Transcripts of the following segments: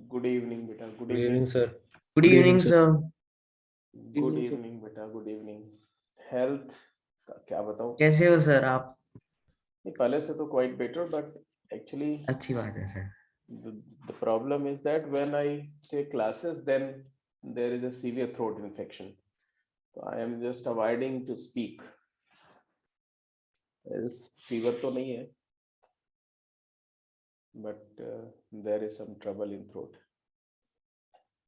Good evening बेटा, good good evening evening sir. Good evening sir. Good evening बेटा, good evening. Health का क्या बताऊं? कैसे हो सर आप? नहीं, पहले से तो क्वाइट बेटर, बट एक्चुअली अच्छी बात है sir. the problem is that when I take classes, then there is a severe throat infection. So I am just avoiding to speak. Is fever तो नहीं है, but there is some trouble in throat.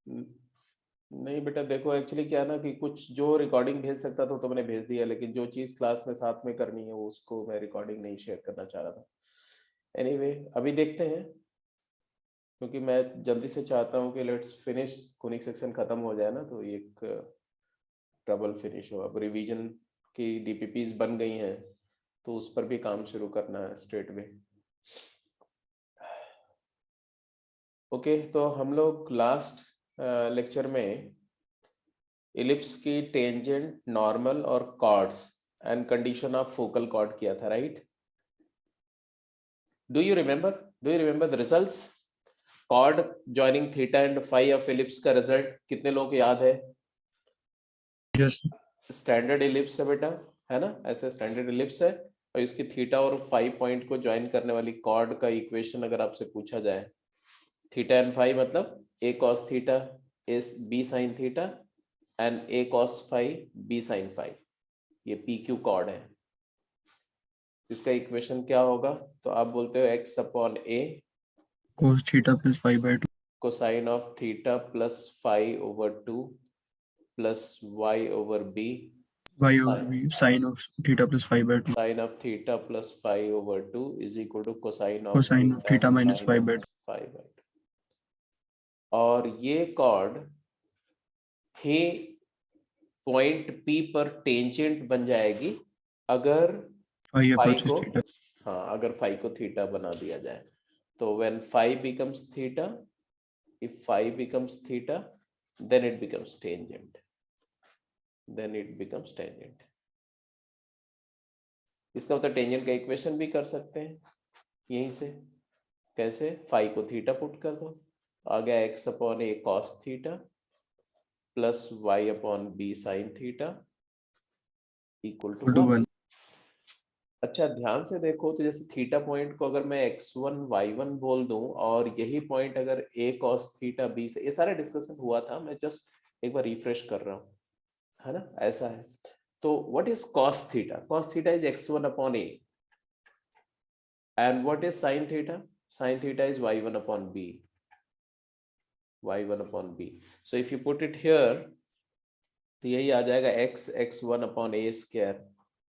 नहीं बेटा, देखो actually क्या ना कि कुछ जो रिकॉर्डिंग भेज सकता था तो मैंने भेज दिया, लेकिन जो चीज क्लास में साथ में करनी है वो उसको मैं रिकॉर्डिंग नहीं शेयर करना चाह रहा था। एनीवे, अभी देखते हैं, क्योंकि मैं जल्दी से चाहता हूँ कि लेट्स फिनिश, कोनिक सेक्शन खत्म हो जाए ना तो एक ट्रबल फिनिश हो। अब रिवीजन की डीपीपीज बन गई हैं तो उस पर भी काम शुरू करना है स्ट्रेट वे। ओके, तो हम लोग लास्ट लेक्चर में इलिप्स की टेंजेंट, नॉर्मल और chords and condition of focal chord किया था, right? Do you remember the results? Chord joining theta and phi of ellipse का रिजल्ट कितने लोगों को याद है? यस स्टैंडर्ड इलिप्स है बेटा, है ना? ऐसे स्टैंडर्ड इलिप्स है और इसकी थीटा और फाई पॉइंट को ज्वाइन करने वाली कॉर्ड का इक्वेशन अगर आपसे पूछा जाए, थीटा एंड फाई मतलब a cos theta is b sine theta and a cos phi b sine phi, ये पी क्यू कॉर्ड है। इसका इक्वेशन क्या होगा? तो आप बोलते हो x upon a cos theta plus 5/2 cosine of theta plus phi over 2 plus y over b y over b sin of theta plus 5/2 sine of theta plus phi over 2 is equal to cosine of cosine of theta minus 5/2 5/2। और ये cord ही point P पर tangent बन जाएगी अगर phi phi approaches को, theta हाँ, अगर phi को थीटा बना दिया जाए तो when phi becomes theta, if phi becomes theta then it becomes tangent, इसका मतलब टेंजेंट का इक्वेशन भी कर सकते हैं यहीं से। कैसे? फाई को थीटा पुट कर दो, आ गया x upon a cos theta plus y upon b sine theta equal to 1। 1 अच्छा, ध्यान से देखो तो जैसे थीटा पॉइंट को अगर मैं x1 y1 बोल दूं और यही पॉइंट अगर a cos थीटा b से, ये सारा डिस्कशन हुआ था, मैं जस्ट एक बार रिफ्रेश कर रहा हूं, है ना? ऐसा है तो what is cos theta? cos theta is x1 upon a and what is sin theta? sin theta is y1 upon b, y1 upon b। So if you put it here तो यही आ जाएगा x x1 upon a square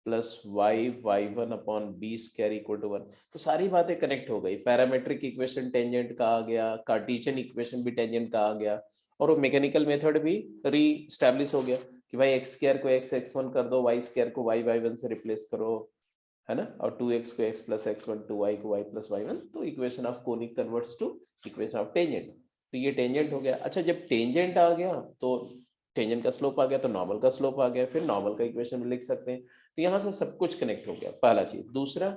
plus y1 upon b square equal to 1। तो सारी बातें connect हो गई, parametric equation tangent का आ गया, कार्टेशियन इक्वेशन भी टेंजेंट का आ गया, और वो मैकेनिकल मेथड भी री स्टैब्लिश हो गया कि भाई एक्स स्क्वायर को एक्स x1 कर दो, वाई स्क्वायर को वाई y1 से रिप्लेस करो, है ना? और 2x को x प्लस x1, 2y को y प्लस y1, तो equation of conic converts to equation of tangent. तो ये टेंजेंट हो गया। अच्छा, जब टेंजेंट आ गया तो टेंजेंट का स्लोप आ गया तो नॉर्मल का स्लोप आ गया, फिर नॉर्मल का इक्वेशन में लिख सकते हैं। तो यहां से सब कुछ कनेक्ट हो गया, पहला चीज। दूसरा,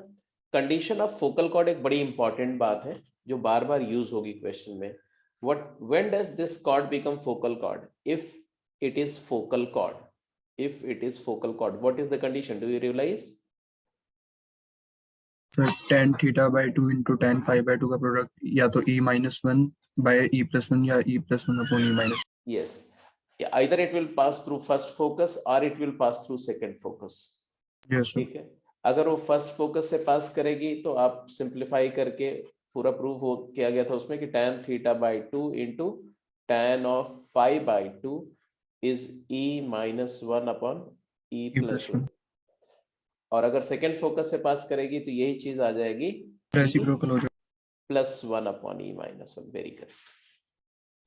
कंडीशन ऑफ फोकल कॉर्ड एक बड़ी इंपॉर्टेंट बात है जो बार बार यूज होगी क्वेश्चन में। What, when does this chord become focal chord? If it is focal chord, if it is focal chord, what is the condition? Do you realise? so tan theta by 2 into tan phi by 2 का product या तो e minus 1 by e plus 1 या e plus 1 upon e minus 1। Yes, yeah, either it will pass through first focus or it will pass through second focus। yes sir ठीक है, अगर वो first focus से पास करेगी तो आप सिंप्लीफाई करके, पूरा प्रूफ हो किया गया था उसमें कि tan theta by 2 into tan of phi by 2 is e minus 1 upon e e plus plus 1। 1 और अगर सेकेंड फोकस से पास करेगी तो यही चीज आ जाएगी e रेसिप्रोकल हो जाएगा। Plus 1 upon e minus 1। Very correct,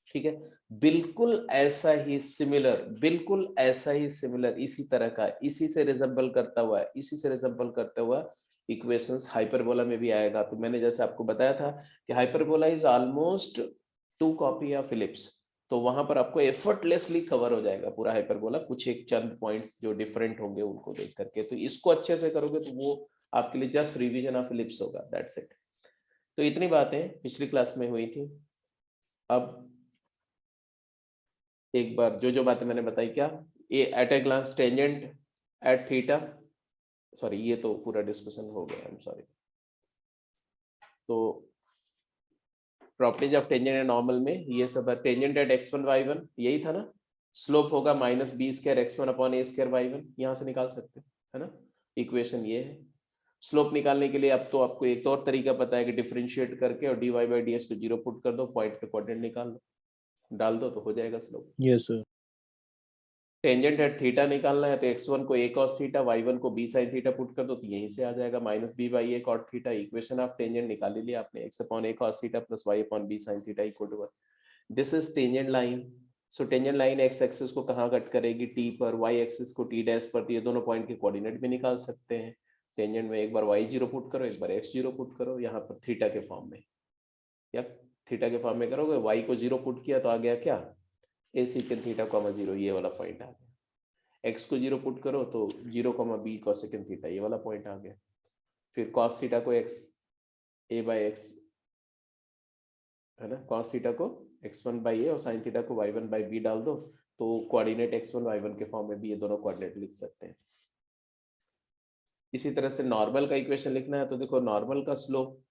ठीक है। बिल्कुल ऐसा ही सिमिलर, बिल्कुल ऐसा ही सिमिलर, इसी तरह का, इसी से रिजेंबल करता हुआ, इसी से रिजेंबल करता हुआ इक्वेशंस हाइपरबोला में भी आएगा। तो मैंने जैसे आपको बताया था कि hyperbola is almost 2 copy of ellipse, तो वहां पर आपको एफर्टलेसली कवर हो जाएगा पूरा हाइपरबोला, कुछ एक चंद पॉइंट्स जो डिफरेंट होंगे उनको देख करके। तो इसको अच्छे से करोगे तो वो आपके लिए जस्ट रिवीजन ऑफ इलिप्स होगा, दैट्स इट। तो इतनी बातें पिछली क्लास में हुई थी। अब एक बार जो बातें मैंने बताई, क्या ये at a glance tangent at theta, sorry ये तो पूरा डिस्कशन हो गया, आई एम सॉरी। तो properties of tangent and normal में ये सब है। टेंजेंट एट x1 y1 यही था ना, स्लोप होगा minus b square x1 upon a square y1, यहाँ से निकाल सकते हैं, है ना। इक्वेशन ये है। स्लोप निकालने के लिए अब तो आपको एक और तरीका पता है कि डिफरेंशिएट करके और dy बाई ds को 0 पुट कर दो, पॉइंट के कोऑर्डिनेट निकाल लो, डाल दो तो हो जाएगा slope. Yes sir. Tangent at theta निकालना है तो x1 को a cos थीटा, y1 को b sin थीटा पुट कर दो तो यहीं से आ जाएगा minus b by a cot theta. Equation of tangent निकाल लिया आपने, x upon a cos theta plus y upon b sin theta equal to 1। This is tangent line. So tangent line x axis को कहाँ cut करेगी, t पर, y axis को t dash पर, तो ये दोनों पॉइंट के कोऑर्डिनेट भी निकाल सकते हैं। टेंजेंट में एक बार y0 पुट करो, एक बार x0 पुट करो, यहाँ पर थीटा के फॉर्म में, या थीटा के फॉर्म में करोगे, y को 0 पुट किया तो आ गया क्या, a secant थीटा कॉमा 0, ये वाला पॉइंट आ गया। x को 0 पुट करो तो 0 comma b cos secant theta, ये वाला पॉइंट आ गया। फिर cos थीटा को x a बाई x, है ना, cos थीटा को x1 बाई a और sin थीटा को y1 बाई b डाल दो तो कोऑर्डिनेट x1 y1 के फॉर्म में भी ये दोनों कोऑर्डिनेट लिख सकते हैं। इसी तरह से नॉर्मल का इक्वेशन लिखना है तो देखो, नॉर्मल का स्लोप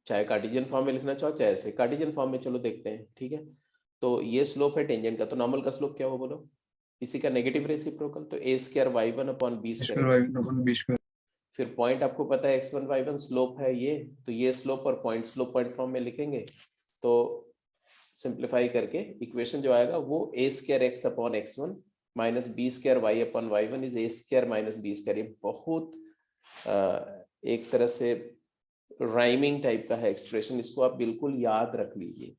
चाहे कार्टेशियन फॉर्म में लिखना चाहो चाहे ऐसे कार्टेशियन फॉर्म में, चलो देखते हैं, ठीक है। तो ये स्लोप है टेंजेंट का, तो नॉर्मल का स्लोप क्या हो बोलो, इसी का नेगेटिव रेसिप्रोकल, तो a square y1 upon b square square. y1 upon b square. फिर पॉइंट आपको पता है x1 y1 स्लोप है ये, तो ये स्लोप और पॉइंट स्लोप पॉइंट फॉर्म में लिखेंगे तो सिंप्लीफाई करके इक्वेशन जो आएगा वो a square x upon x1 minus b square y upon y1 is a square minus b square. ये बहुत एक तरह से राइमिंग टाइप का है एक्सप्रेशन, इसको आप बिल्कुल याद रख लीजिए,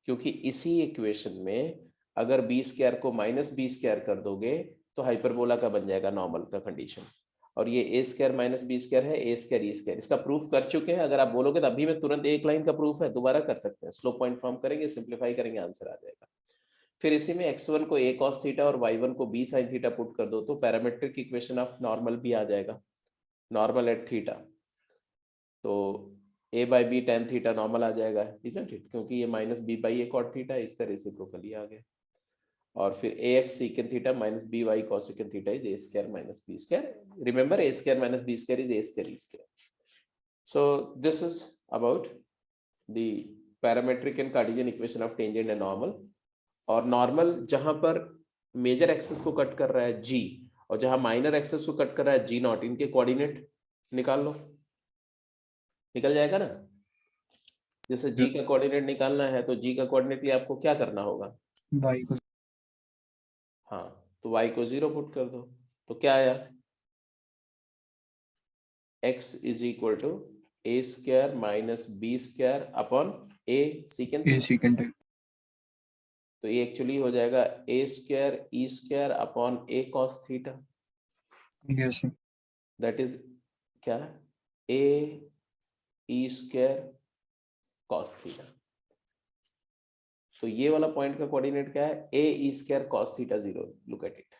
क्योंकि इसी इक्वेशन में अगर बी स्क्वायर को माइनस बी स्क्वायर कर दोगे तो हाइपरबोला का बन जाएगा नॉर्मल का कंडीशन, और ये ए स्क्वायर माइनस बी स्क्वायर है, ए स्क्वायर ई स्क्वायर, इसका प्रूफ कर चुके हैं। अगर आप बोलोगे तो अभी मैं तुरंत एक लाइन का प्रूफ है, दोबारा कर सकते हैं, स्लोप पॉइंट फॉर्म करेंगे, सिंप्लीफाई करेंगे, आंसर आ जाएगा। फिर इसी में x1 को a cos थीटा और y1 को b sin थीटा पुट कर दो तो पैरामेट्रिक इक्वेशन ऑफ नॉर्मल भी आ जाएगा, नॉर्मल एट थीटा, तो a by b tan theta normal आ जाएगा, इजंट इट, क्योंकि ये minus b by a cot theta, इसका रेसिप्रोकल ही आ गया। और फिर ax secant theta minus by cos secant theta is a square minus b square, remember a square minus b square is a square e square. So this is about the parametric and Cartesian equation of tangent and normal. और normal जहां पर major axis को cut कर रहा है g और जहां minor axis को कट कर रहा है g नॉट, इनके कोऑर्डिनेट निकाल लो, निकल जाएगा ना। जैसे g का कोऑर्डिनेट निकालना है तो g का कोऑर्डिनेट लिए आपको क्या करना होगा, y को, हाँ, तो y को 0 पुट कर दो तो क्या आया, x is equal to a square minus b square upon a secant a theta. secant है। तो ये एक्चुअली हो जाएगा a square e square upon a cos theta, yes sir. That is क्या, a e square cos theta. तो ये वाला point का कोऑर्डिनेट क्या है, a e square cos theta 0, look at it.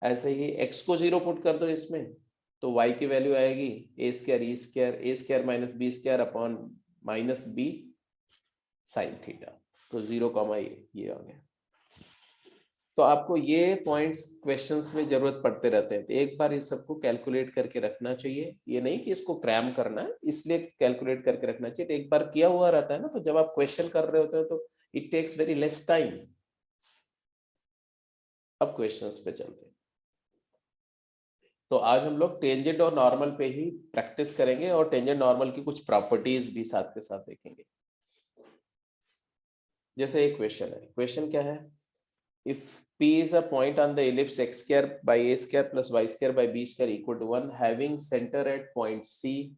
ऐसे ही x को 0 पुट कर दो इसमें तो y की वैल्यू आएगी a square e square, a square minus b square upon minus b sin theta, तो 0 कॉमा ये आ गया। तो आपको ये पॉइंट्स क्वेश्चंस में जरूरत पड़ते रहते हैं, तो एक बार इस सबको कैलकुलेट करके रखना चाहिए, ये नहीं कि इसको क्रैम करना है, इसलिए कैलकुलेट करके रखना चाहिए। तो एक बार किया हुआ रहता है ना, तो जब आप क्वेश्चन कर रहे होते हो तो it takes very less time. अब क्वेश्चंस पे चलते हैं। तो आज हम लोग टेंजेंट और नॉर्मल पे ही प्रैक्टिस करेंगे और टेंजेंट नॉर्मल की कुछ प्रॉपर्टीज भी साथ के साथ देखेंगे। जैसे एक क्वेश्चन है, क्वेश्चन क्या है, if P is a point on the ellipse x square by a square plus y square by b square equal to 1 having center at point C,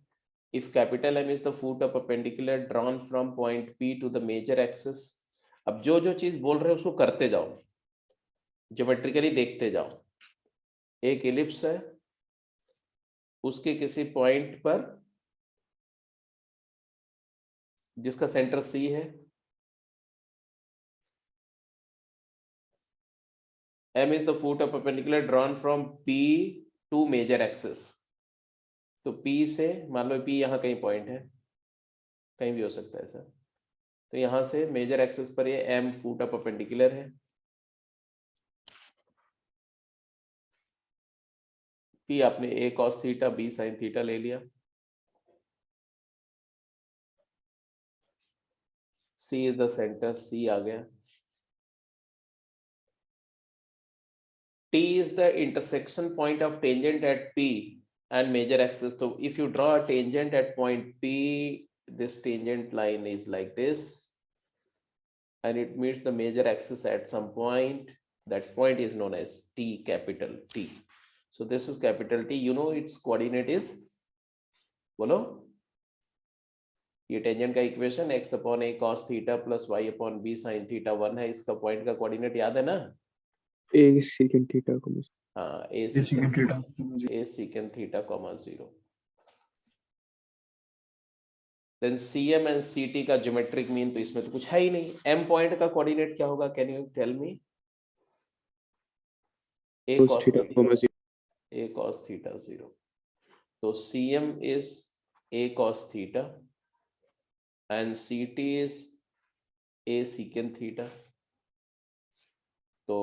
if capital M is the foot of perpendicular drawn from point P to the major axis। अब जो जो चीज बोल रहे हैं उसको करते जाओ, ज्योमेट्रिकली देखते जाओ। एक इलिप्स है, उसके किसी पॉइंट पर जिसका सेंटर C है, M is the foot of perpendicular drawn from P to major axis। तो P से मान लो P यहाँ कहीं पॉइंट है, कहीं भी हो सकता है सर। तो यहाँ से मेजर एक्सिस पर ये m फुट अप परपेंडिकुलर है, p आपने a cos theta b sin theta ले लिया, c is the centre, c आ गया, t is the intersection point of tangent at p and major axis. So if you draw a tangent at point p, this tangent line is like this and it meets the major axis at some point. That point is known as t, capital T. So this is capital T. You know its coordinate is, बोलो, ये tangent का equation x upon a cos theta plus y upon b sin theta 1 है, इसका point का coordinate याद है ना? a secant theta comma हाँ, A secant theta. a secant theta comma 0. Then cm and ct का ज्योमेट्रिक मीन तो इसमें तो कुछ है ही नहीं। m पॉइंट का कोऑर्डिनेट क्या होगा? Can you tell me? a cos cos theta comma 0. a cos theta 0. तो cm is a cos theta and ct is a secant theta. तो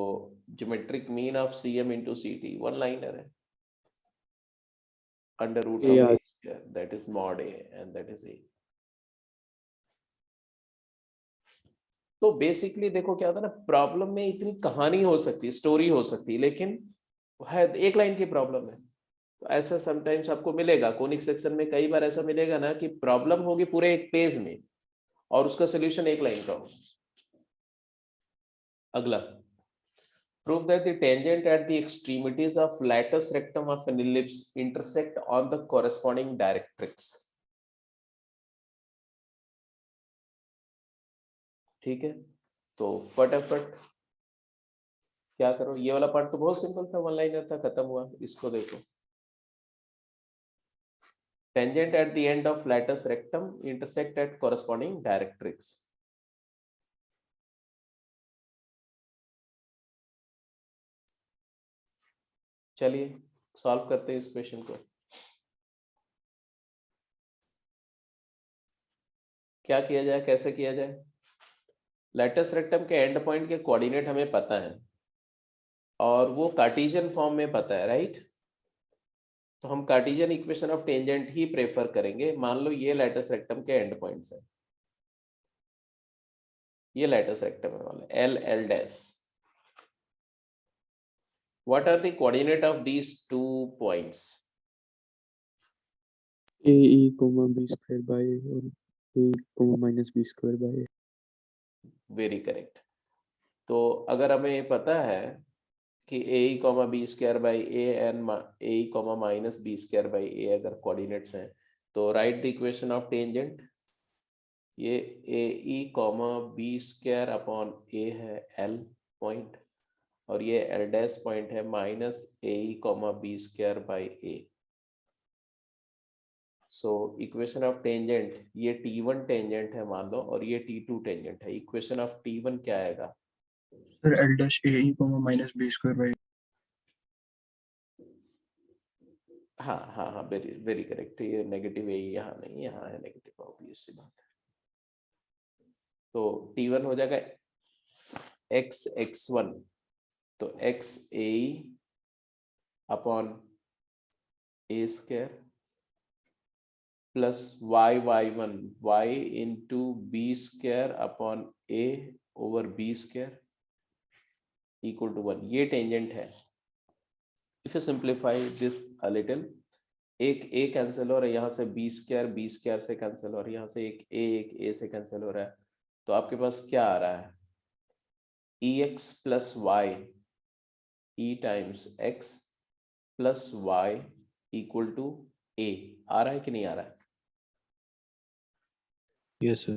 geometric mean of cm into ct one liner है, under root Yeah. Of a, that is mod a and that is a. तो basically देखो क्या होता है ना, problem में इतनी कहानी हो सकती है, स्टोरी हो सकती है, लेकिन है एक लाइन की प्रॉब्लम है। तो ऐसा समटाइम्स आपको मिलेगा कोनिक सेक्शन में, कई बार ऐसा मिलेगा ना कि प्रॉब्लम होगी पूरे एक पेज में और उसका सोल्यूशन एक लाइन का हो। अगला, prove that the tangent at the extremities of latus rectum of an ellipse intersect on the corresponding directrix. ठीक है, तो फटाफट क्या करो, ये वाला पार्ट तो बहुत सिंपल था, वन लाइनर था, खत्म हुआ। इसको देखो, tangent at the end of latus rectum intersect at corresponding directrix. चलिए सॉल्व करते हैं इस क्वेश्चन को। क्या किया जाए, कैसे किया जाए? लैटस रेक्टम के एंड पॉइंट के कोऑर्डिनेट हमें पता है और वो कार्टेशियन फॉर्म में पता है, राइट? तो हम Cartesian equation of tangent he prefer करेंगे। मान लो ये लैटस रेक्टम के एंड पॉइंट्स है, ये लैटस रेक्टम है वाला L L dash. What are the coordinate of these 2 points? a e comma b square by a or a comma minus b square by a. Very correct. तो अगर हमें ये पता है कि a comma b square by a and a comma minus b square by a अगर coordinates हैं, तो write the equation of tangent. ये a e comma b square upon a है l point और ये l dash point है minus a comma b square by a. So equation of tangent, ये t1 tangent है मान लो और ये t2 टेंजेंट है। इक्वेशन ऑफ t1 क्या आएगा? Sir, L dash A E comma minus B square by. हाँ हाँ हाँ, वेरी वेरी करेक्ट। ये नेगेटिव है, यहाँ नहीं, यहाँ है नेगेटिव, ऑब्वियस सी बात है। तो t1 हो जाएगा x x1, तो x a upon a square plus y y1 y into b square upon a over b square equal to 1। ये टेंजेंट है। If you simplify this a little, एक a कैंसिल हो रहा है, यहाँ से b स्क्वायर से कैंसिल हो रहा है, यहाँ से एक a से कैंसिल हो रहा है, तो आपके पास क्या आ रहा है? ex plus y e times x plus y equal to a आ रहा है कि नहीं आ रहा है? Yes, sir.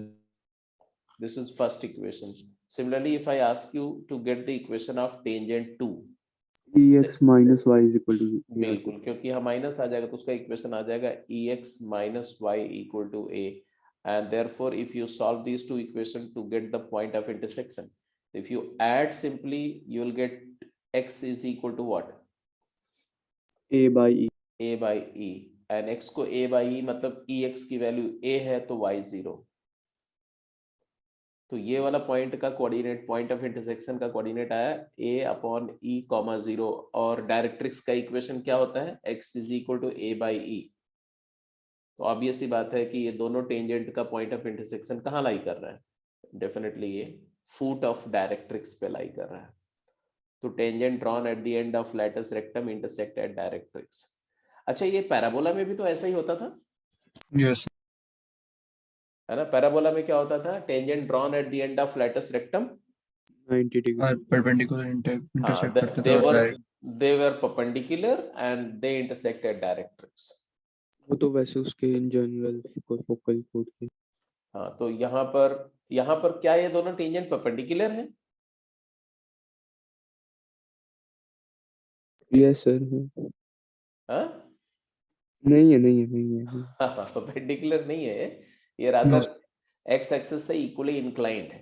This is first equation. Similarly, if I ask you to get the equation of tangent 2, ex minus y is equal to 0. बिल्कुल, क्योंकि यहाँ माइनस आ जाएगा तो उसका इक्वेशन आ जाएगा ex minus y equal to a, and therefore if you solve these two equations to get the point of intersection, if you add simply you will get x is equal to what? a by e. a by e, and x को a by e मतलब ex की value a है तो y 0, तो ये वाला point का coordinate, point of intersection का कोऑर्डिनेट आया a अपॉन e कॉमा 0, और डायरेक्ट्रिक्स का इक्वेशन क्या होता है, x is equal to a by e। तो ऑब्वियस सी बात है कि ये दोनों टेंजेंट का पॉइंट ऑफ इंटरसेक्शन कहाँ लाई कर रहा है, डेफिनेटली ये फुट ऑफ डायरेक्ट्रिक्स पे लाई कर रहा है। तो tangent drawn at the end of latus rectum intersect at directrix. अच्छा, ये पैराबोला में भी तो ऐसा ही होता था, Yes. है ना? पैराबोला में क्या होता था, tangent drawn at the end of latus rectum, 90 degree. Perpendicular हाँ, intersect करते थे they और were direct. they were perpendicular and they intersect at directrix। वो तो वैसे उसके इन जनरल फोकल कोड के। हाँ, तो यहाँ पर क्या ये दोनों टेंजेंट परपेंडिकुलर है? Yes sir. हाँ, नहीं है। परपेंडिकुलर नहीं है ये, No. रादर एक्स एक्सिस से इक्वली इंक्लाइंड है।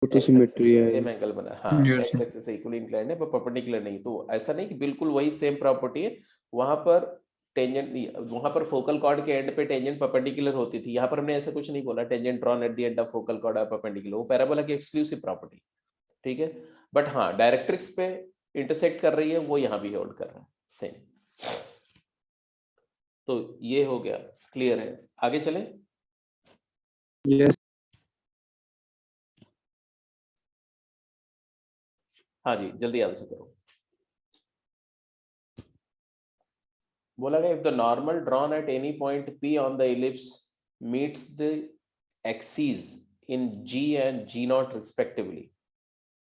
वो तो सिमेट्री है। सेम एंगल बना, हाँ, Yes. एक्स एक्सिस से इक्वली इंक्लाइंड है पर परपेंडिकुलर नहीं। तो ऐसा नहीं कि बिल्कुल वही सेम प्रॉपर्टी है, वहां पर टेंजेंट, वहां पर फोकल कॉर्ड के एंड पे टेंजेंट परपेंडिकुलर होती थी, यहाँ पर हमने ऐसा कुछ नहीं बोला tangent drawn at the end of focal chord are perpendicular, वो पैराबोला की एक्सक्लूसिव प्रॉपर्टी, ठीक है। बट हाँ, डायरेक्ट्रिक्स पे इंटरसेक्ट कर रही है, वो यहाँ भी होल्ड कर रहा है सेम। तो ये हो गया, क्लियर है? आगे चलें। यस। हाँ जी, जल्दी आंसर करो। बोला गया if the normal drawn at any point P on the ellipse meets the axes in G and G naught respectively,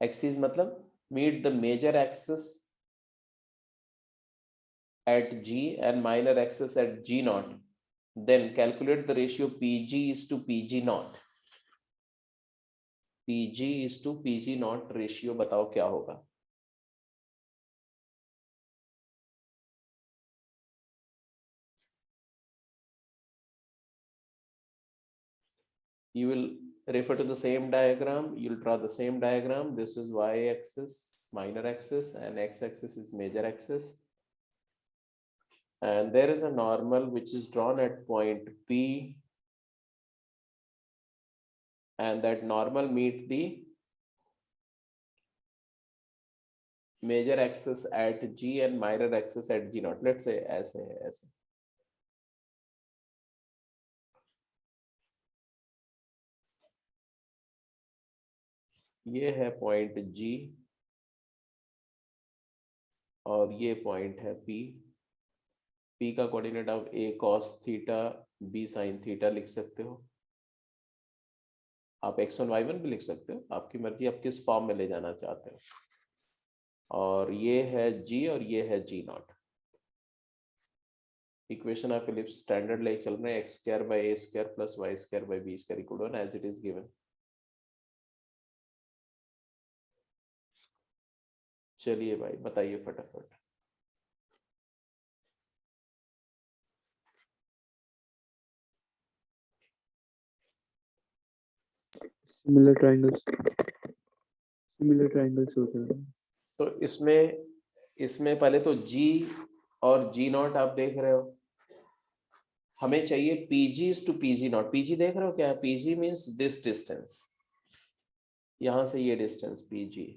axes मतलब meet the major axis at G and minor axis at G naught, then calculate the ratio PG is to PG naught। PG is to PG naught ratio बताओ क्या होगा? You will refer to the same diagram, you'll draw the same diagram. This is y axis, minor axis, and x axis is major axis, and there is a normal which is drawn at point P, and that normal meet the major axis at G and minor axis at G naught। Let's say ऐसे ये है point G और ये point है P। P का coordinate आप a cos theta b sin theta लिख सकते हो, आप x1 y1 भी लिख सकते हो, आपकी मर्जी, आप किस फॉर्म में ले जाना चाहते हो। और ये है G और ये है G naught. Equation of ellipse standard like चल रहे हैं, x square by a square plus y square by b square equal to as it is given. चलिए भाई बताइए फटाफट। सिमिलर ट्रायंगल्स होते हैं। तो इसमें पहले तो G और G नॉट आप देख रहे हो, हमें चाहिए PG to PG naught. PG देख रहे हो क्या? PG मीन्स दिस डिस्टेंस, यहां से ये डिस्टेंस PG,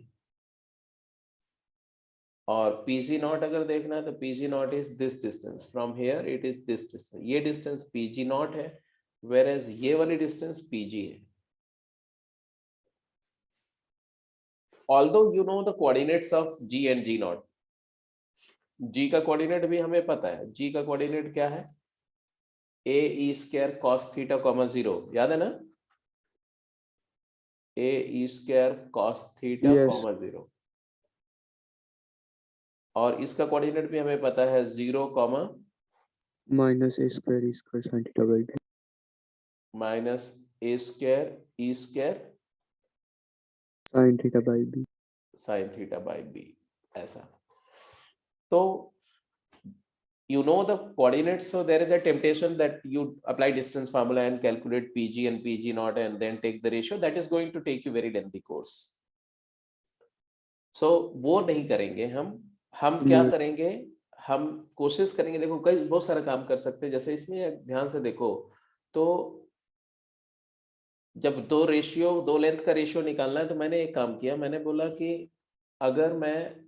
और PG नॉट अगर देखना है तो PG not is this distance, from here it is this distance, ये डिस्टेंस PG नॉट है, whereas ये वाली डिस्टेंस PG है। Although you know the coordinates of G and G naught, G का कोऑर्डिनेट भी हमें पता है। G का कोऑर्डिनेट क्या है? a e square cos theta comma 0, याद है ना? a e square cos theta Yes. Comma 0, और इसका कोऑर्डिनेट भी हमें पता है 0 comma minus a square e square sin theta by b minus a square e square sin theta by b। sin theta by b, ऐसा। तो you know the coordinates, so there is a temptation that you apply distance formula and calculate PG and PG naught and then take the ratio. That is going to take you very lengthy course. So वो नहीं करेंगे हम क्या करेंगे, हम कोशिश करेंगे, देखो कई बहुत सारा काम कर सकते हैं। जैसे इसमें ध्यान से देखो तो जब दो लेंथ का रेशियो निकालना है तो मैंने एक काम किया, मैंने बोला कि अगर मैं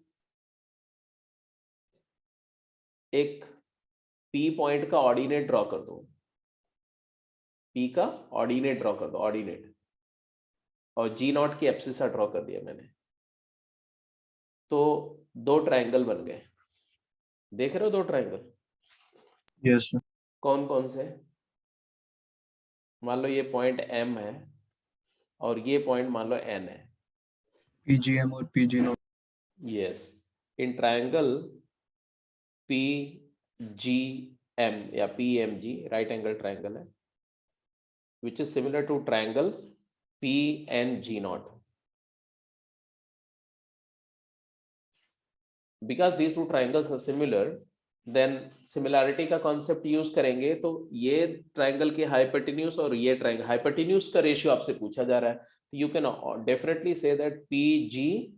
एक P पॉइंट का ऑर्डिनेट ड्रॉ कर दूं, P का ऑर्डिनेट ड्रॉ कर दो, ऑर्डिनेट, और G0 की एब्सिसा ड्रॉ कर दिया मैंने, तो दो ट्रायंगल बन गए। देख रहे हो दो ट्रायंगल? Yes sir. कौन कौन से? मान लो ये पॉइंट M है और ये पॉइंट मान लो N है। PGM और PG0। Yes, in triangle PGM या PMG राइट एंगल ट्रायंगल है, which is similar to triangle PNG0. Because these two triangles are similar, then similarity का concept use करेंगे, तो ये triangle की hypotenuse और ये triangle hypotenuse का ratio आपसे पूछा जा रहा है, you can definitely say that PG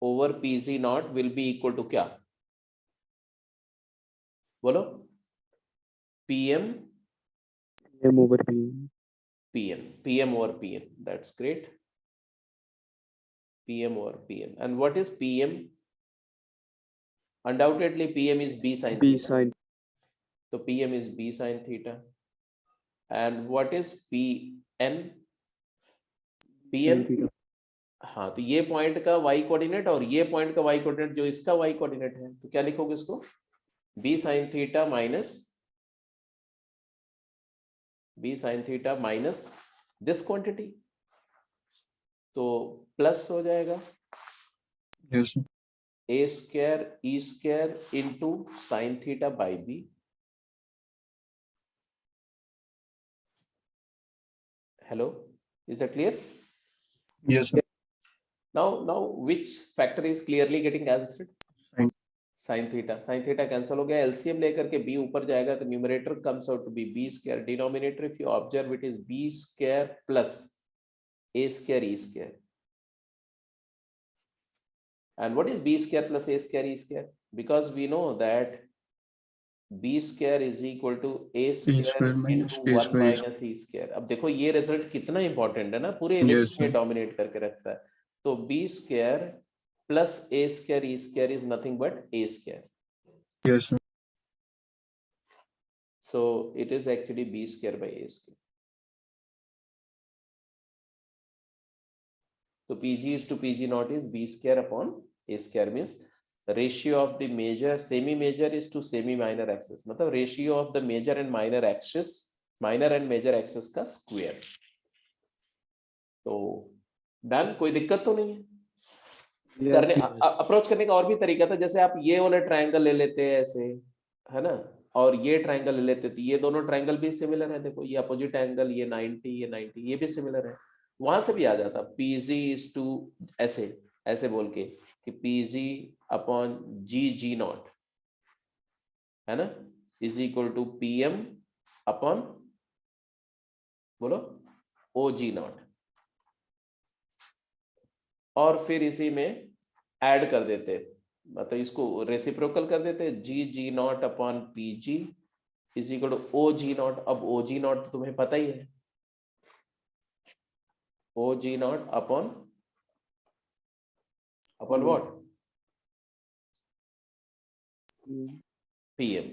over PG0 will be equal to क्या? बोलो। PM M over P. PM over PM. That's great. PM over PM. And what is PM? Undoubtedly, PM is B sin B theta. sine. So PM is B sin theta. And what is PN? Sin PM. theta. हाँ, तो ये point का y coordinate और ये point का y coordinate जो इसका y coordinate है, तो क्या लिखोगे इसको? B sin theta minus this quantity, तो प्लस हो जाएगा yes sir. a square e square into sin theta by b. Hello, is that clear? Yes sir. Now which factor is clearly getting answered? Sin. Sin theta cancel हो गया, LCM लेकर के b ऊपर जाएगा तो numerator comes out to be b square, denominator if you observe it is b square plus a square e square. And what is b square plus a square e square? Because we know that b square is equal to a square minus into a 1 square is- minus e square. अब देखो ये result कितना important है ना, पूरे Yes, ellipse में sir. Dominate करके रखता है। तो b square plus a square e square is nothing but a square. Yes sir. So it is actually b square by a square. So PG is to PG naught is b square upon a square, means the ratio of the major semi major is to semi minor axis, मतलब ratio of the major and minor axis, minor and major axis का square. तो done, कोई दिक्कत तो नहीं है? Yes. करने approach करने का और भी तरीका था, जैसे आप ये वाला ट्रायंगल ले लेते हैं ऐसे, है ना, और ये ट्रायंगल ले लेते, तो ये दोनों ट्रायंगल भी सिमिलर है, देखो ये अपोजिट एंगल, ये 90 ये 90, ये भी सिमिलर है, वहां से भी आ जाता PG इज टू ऐसे ऐसे बोल के कि PG अपॉन जी नॉट, है ना, is equal to PM upon बोलो OG नॉट, और फिर इसी में ऐड कर देते, मतलब इसको रेसिप्रोकल कर देते, G not upon PG is equal to OG not. अब OG नॉट तो तुम्हें पता ही है, OG not upon what? PM।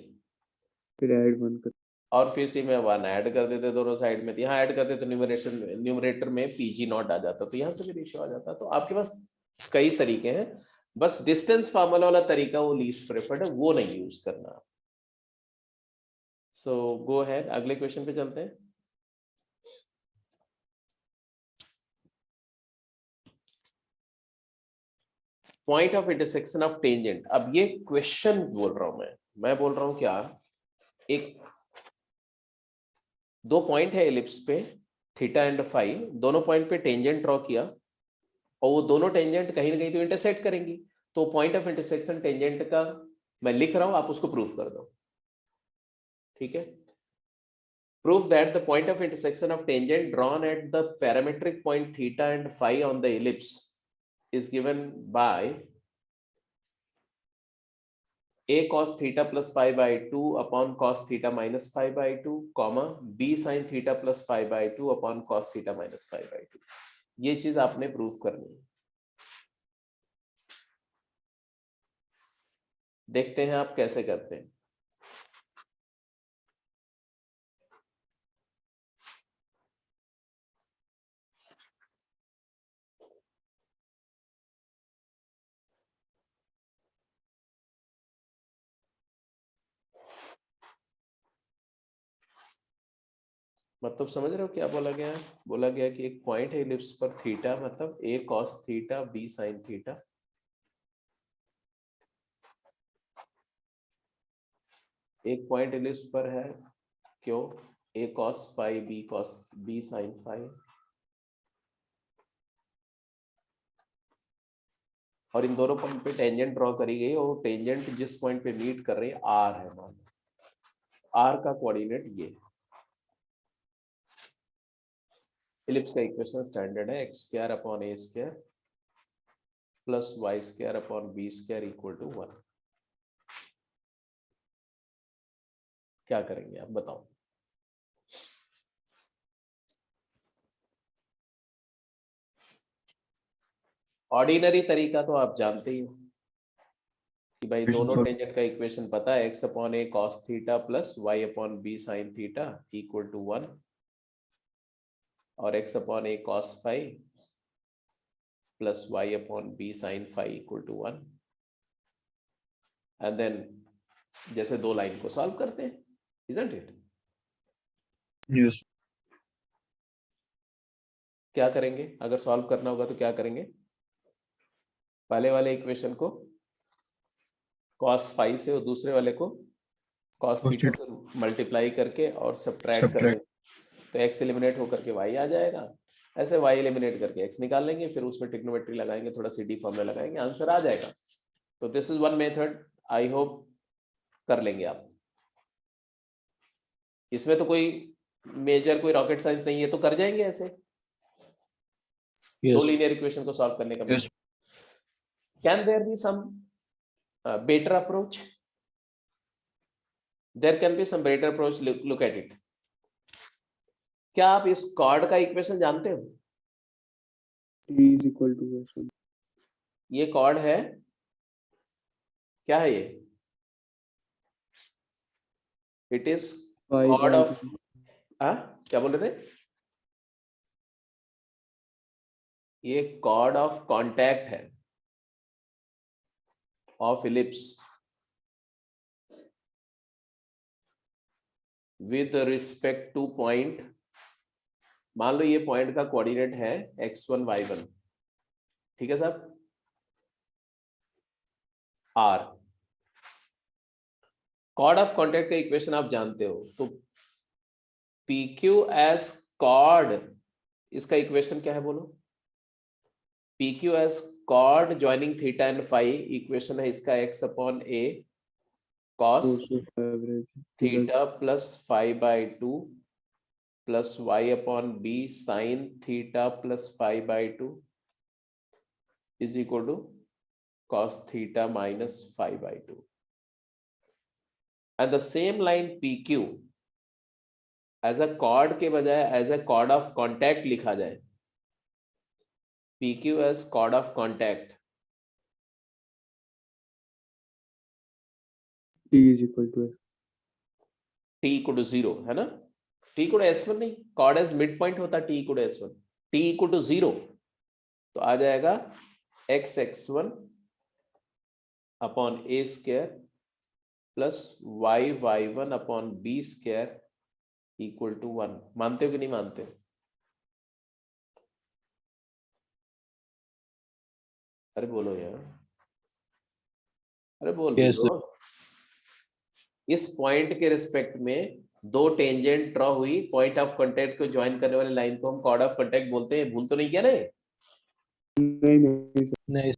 फिर ऐड 1 कर। और फिर से मैं 1 ऐड कर देते दोनों साइड में, यहाँ ऐड करते तो न्यूमरेटर में PG नॉट आ जाता, तो यहाँ से भी रेशियो आ जाता। तो आपके पास कई तरीके हैं, बस डिस्टेंस फार्मूला वाला तरीका वो लीस्ट प्रेफर्ड है, वो नहीं यूज करना। सो गो अहेड, अगले क्वेश्चन पे चलते हैं। Point of intersection of tangent. अब ये क्वेश्चन बोल रहा हूं मैं बोल रहा हूं क्या, एक दो पॉइंट है एलिप्स पे, थीटा एंड फाई, दोनों पॉइंट पे टेंजेंट ड्रॉ किया और वो दोनों टेंजेंट कहीं ना कहीं तो इंटरसेक्ट करेंगी, तो पॉइंट ऑफ इंटरसेक्शन टेंजेंट का मैं लिख रहा हूं, आप उसको प्रूफ कर दो, ठीक है। Proof that the point of intersection of tangent drawn at the parametric point theta and phi on the ellipse is given by a cos theta plus phi by 2 upon cos theta minus phi by 2, comma b sin theta plus phi by 2 upon cos theta minus phi by 2. ये चीज आपने prove करनी है. देखते हैं आप कैसे करते हैं. मतलब समझ रहे हो क्या बोला गया है? बोला गया कि एक पॉइंट है इलिप्स पर थीटा, मतलब a cos theta b sin theta. एक पॉइंट इलिप्स पर है, क्यों? a cos phi b sin phi. और इन दोनों पॉइंट पे टेंजेंट ड्रॉ करी गई और टेंजेंट जिस पॉइंट पे मीट कर रही है r है, मान r का कोऑर्डिनेट ये है. इलिप्स का इक्वेशन स्टैंडर्ड है x square upon a square plus y square upon b square equal to 1. क्या करेंगे आप बताओ? ऑर्डिनरी तरीका तो आप जानते ही हो कि भाई दोनों टेंजेंट का इक्वेशन पता है, x upon a cos theta plus y upon b sin theta equal to 1, और x upon a cos phi plus y upon b sin phi equal to 1. And then जैसे दो लाइन को solve करते हैं, isn't it? Yes. क्या करेंगे अगर solve करना होगा तो क्या करेंगे? पहले वाले इक्वेशन को cos phi से और दूसरे वाले को cos थीटा से मल्टीप्लाई करके और सब्ट्रैक्ट कर देंगे, तो x एलिमिनेट होकर के y आ जाएगा. ऐसे y एलिमिनेट करके x निकाल लेंगे, फिर उसमें ट्रिग्नोमेट्री लगाएंगे, थोड़ा CD फॉर्मूला लगाएंगे, आंसर आ जाएगा. तो this is one method, I hope कर लेंगे आप. इसमें तो कोई मेजर कोई रॉकेट साइंस नहीं है, तो कर जाएंगे ऐसे. दो लीनियर इक्वेशन को सॉल्व करने का. Yes. Can there be some better approach? There can be some better approach. Look at it. क्या आप इस कॉर्ड का इक्वेशन जानते हो? T is equal to S1. ये कॉर्ड है, क्या है ये? It is Phi chord by of, क्या बोल रहे थे? ये कॉर्ड ऑफ कॉन्टैक्ट है of ellipse with respect to point. मान लो ये पॉइंट का कोऑर्डिनेट है x1 y1, ठीक है साहब, r. कॉर्ड ऑफ कॉन्टैक्ट का इक्वेशन आप जानते हो, तो PQ एज कॉर्ड, इसका इक्वेशन क्या है बोलो? PQ as chord joining theta and phi, equation है इसका x upon a cos average theta plus phi by 2 plus y upon b sin theta plus phi by 2 is equal to cos theta minus phi by 2. And the same line PQ as a chord के बजाय as a chord of contact लिखा जाए. PQ as chord of contact, T is equal to S. T equal to 0 है ना? T equal to S1 नहीं, cord as mid point होता है T equal to S1. T equal to 0 तो आ जाएगा x(x1) upon a square plus y(y1) upon b square equal to 1. मानते हो कि नहीं मानते हो? अरे बोलो यार, अरे बोल भी दो. इस पॉइंट के रिस्पेक्ट में दो टेंजेंट ड्रॉ हुई, पॉइंट ऑफ कांटेक्ट को ज्वाइन करने वाले लाइन को हम कॉर्ड ऑफ कांटेक्ट बोलते हैं. भूल तो नहीं किया ना? नहीं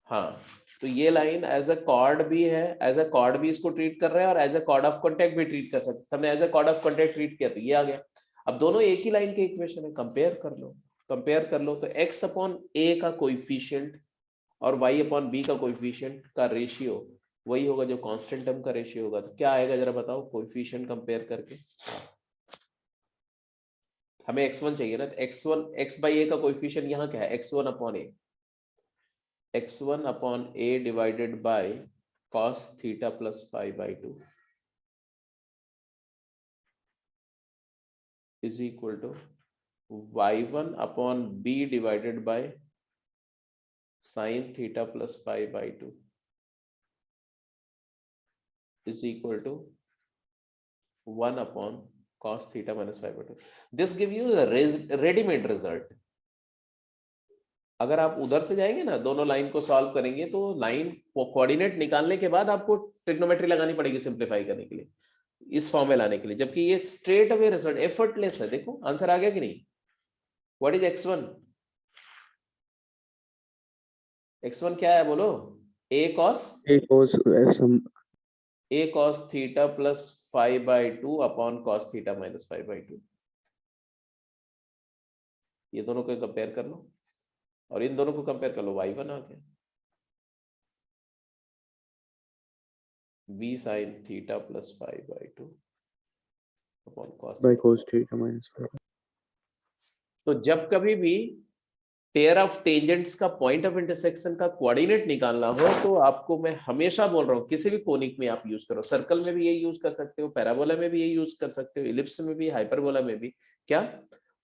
हाँ, तो ये लाइन एज अ कॉर्ड भी है, एज अ कॉर्ड भी इसको ट्रीट कर रहा है और as a chord of contact भी ट्रीट कर सकते. हमने as a chord of contact treat किया तो ये आ गया. अब दोनों एक ही लाइन के इक्वेशन है, कंपेयर कर लो. कंपेयर कर लो तो x अपॉन a का कोएफिशिएंट और y अपॉन b का कोएफिशिएंट का रेशियो वही होगा जो कांस्टेंट टर्म का रेशियो होगा। तो क्या आएगा जरा बताओ कोएफिशिएंट कंपेयर करके। हमें x1 चाहिए ना, तो x1 x बाई a का कोएफिशिएंट यहाँ क्या है, x1 upon a, x1 upon a by बाय cos theta plus pi by 2 is equal to y1 upon b divided by sin theta plus pi by 2 is equal to 1 upon cos theta minus phi by 2. This give you a ready-made result. अगर आप उधर से जाएंगे ना, दोनों line को solve करेंगे तो लाइन कोऑर्डिनेट निकालने के बाद आपको ट्रिग्नोमेट्री लगानी पड़ेगी सिंप्लीफाई करने के लिए, इस फॉर्म में लाने के लिए, जबकि ये स्ट्रेट अवे रिजल्ट एफर्टलेस है। देखो आंसर आ गया कि नहीं। What is x1? x1 क्या है बोलो, a cos theta plus phi by 2 upon cos theta minus phi by 2। ये दोनों को कंपेयर कर लो और इन दोनों को कंपेयर कर लो, y1 आ गया b sin theta plus phi by 2 upon cos by theta। cos theta minus phi। तो जब कभी भी पेयर ऑफ टेंजेंट्स का पॉइंट ऑफ इंटरसेक्शन का कोऑर्डिनेट निकालना हो तो आपको मैं हमेशा बोल रहा हूँ किसी भी कोनिक में आप यूज करो, सर्कल में भी यही यूज कर सकते हो, पैराबोला में भी यही यूज कर सकते हो, इलिप्स में भी, हाइपरबोला में भी। क्या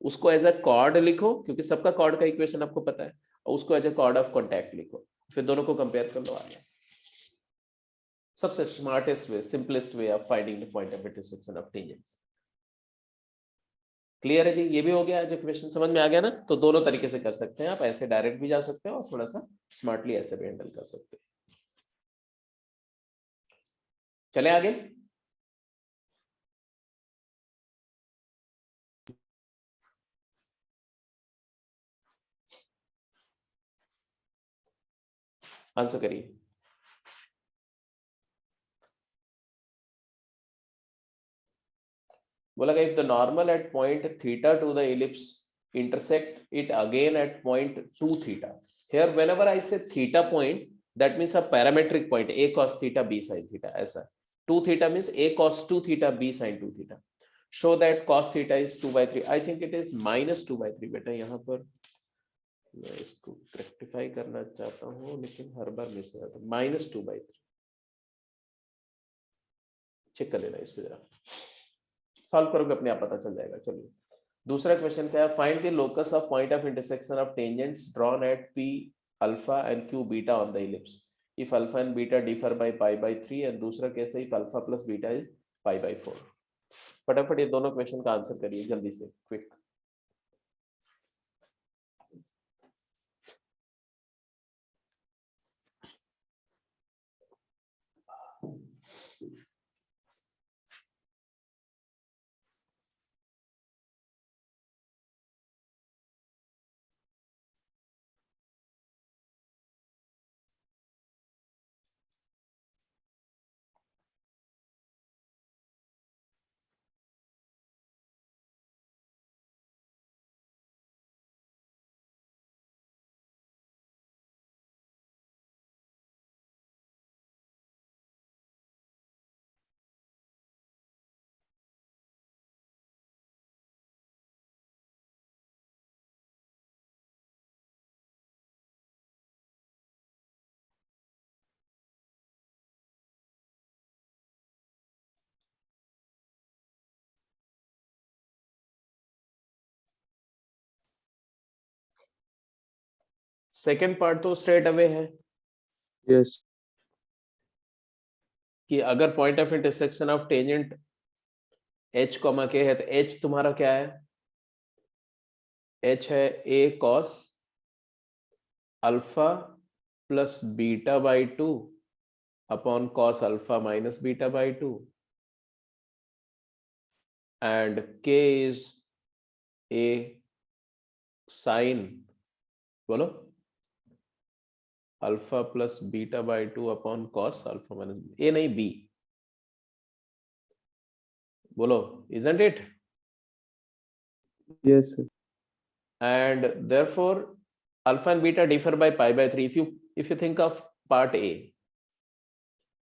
उसको एज अ कॉर्ड लिखो, क्योंकि सबका कॉर्ड का इक्वेशन आपको पता है, और उसको as a chord of contact लिखो, फिर दोनों को कंपेयर कर लो, आ गया। सबसे smartest way, simplest way of finding the point of intersection of tangents. Clear है जी, ये भी हो गया। जो क्वेश्चन समझ में आ गया ना, तो दोनों तरीके से कर सकते हैं आप, ऐसे डायरेक्ट भी जा सकते हैं और थोड़ा सा स्मार्टली ऐसे भी हैंडल कर सकते हैं। चले आगे। आंसर करिए। बोला if the normal at point theta to the ellipse intersect it again at point 2 theta, here whenever I say theta point that means a parametric point, a cos theta b sin theta, ऐसा 2 theta means a cos 2 theta b sin 2 theta, show that cos theta is 2/3, I think it is minus 2/3। बेटा यहाँ पर मैं इसको rectify करना चाहता हूँ लेकिन हर बार मिस हो जाता है, -2/3। चेक कर लेना इसको जरा, सॉल्व करोगे अपने आप पता चल जाएगा। चलिए दूसरा क्वेश्चन क्या है, find the locus of point of intersection of tangents drawn at p alpha and q beta on the ellipse if alpha and beta differ by π/3 and दूसरा कैसे if alpha plus beta is π/4। फटाफट ये दोनों question का answer करिए जल्दी से, quick. Second part तो स्ट्रेट अवे है Yes, कि अगर point of intersection of tangent h, k है तो h तुम्हारा क्या है, h है a cos alpha plus beta by 2 upon cos alpha minus beta by 2 and k is a sin, बोलो, alpha plus beta by 2 upon cos alpha minus, a नहीं b, बोलो, isn't it? yes, sir. And therefore alpha and beta differ by π/3 if you think of part A,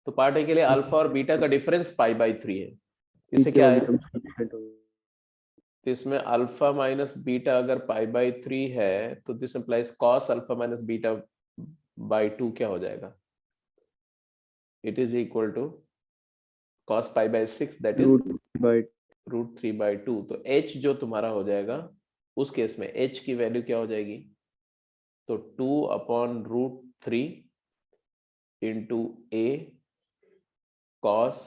तो part A के लिए alpha और beta का difference pi by 3 है। इससे क्या है, तो इसमें अल्फा माइनस बीटा अगर पाई बाई 3 है तो this implies cos alpha minus beta by 2 क्या हो जाएगा, it is equal to cos pi by 6 that is √3/2। तो h जो तुम्हारा हो जाएगा उस केस में h की वैल्यू क्या हो जाएगी, तो 2/√3 into a cos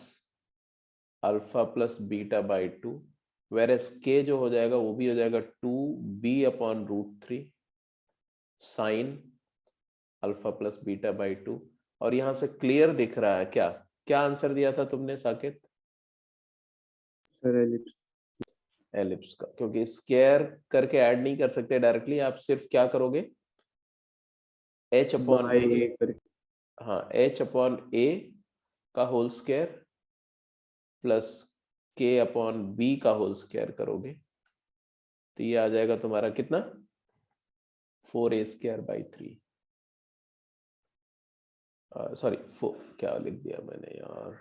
alpha plus beta by 2, whereas k जो हो जाएगा वो भी हो जाएगा 2b/√3 sine alpha plus beta by 2। और यहां से क्लियर दिख रहा है क्या, क्या आंसर दिया था तुमने साकेत? Sir ellipse. एलिप्स का, क्योंकि स्क्वायर करके ऐड नहीं कर सकते डायरेक्टली, आप सिर्फ क्या करोगे, h upon by a, a करके। हाँ h अपॉन a का whole square plus k upon b का होल स्क्वायर करोगे तो ये आ जाएगा तुम्हारा कितना, 4a²/3। सॉरी क्या लिख दिया मैंने यार,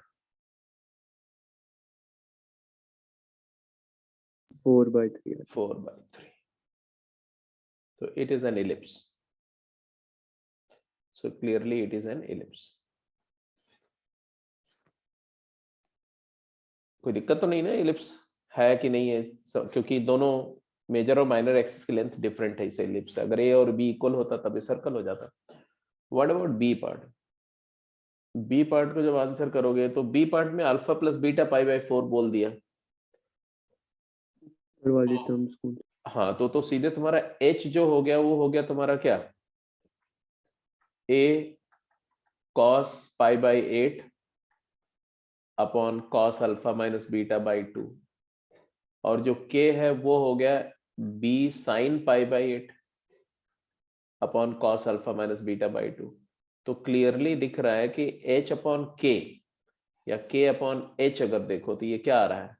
4/3। 4/3। So it is an ellipse. So clearly it is an ellipse. कोई दिक्कत तो नहीं ना, एलिप्स है कि नहीं है, क्योंकि दोनों मेजर और माइनर एक्सिस की लेंथ डिफरेंट है इस एलिप्स से। अगर ए और बी इक्वल होता तब ये सर्कल हो जाता। What about b part? B part को जब आंसर करोगे तो बी पार्ट में alpha plus beta pi by 4 बोल दिया, वाली टर्म्स कौन? हाँ तो सीधे तुम्हारा h जो हो गया वो हो गया तुम्हारा क्या, a cos pi by 8 upon cos alpha minus beta by 2, और जो k है वो हो गया b sine pi by 8 upon cos alpha minus beta by 2। तो क्लियरली दिख रहा है कि h अपॉन k या k अपॉन h अगर देखो तो ये क्या आ रहा है,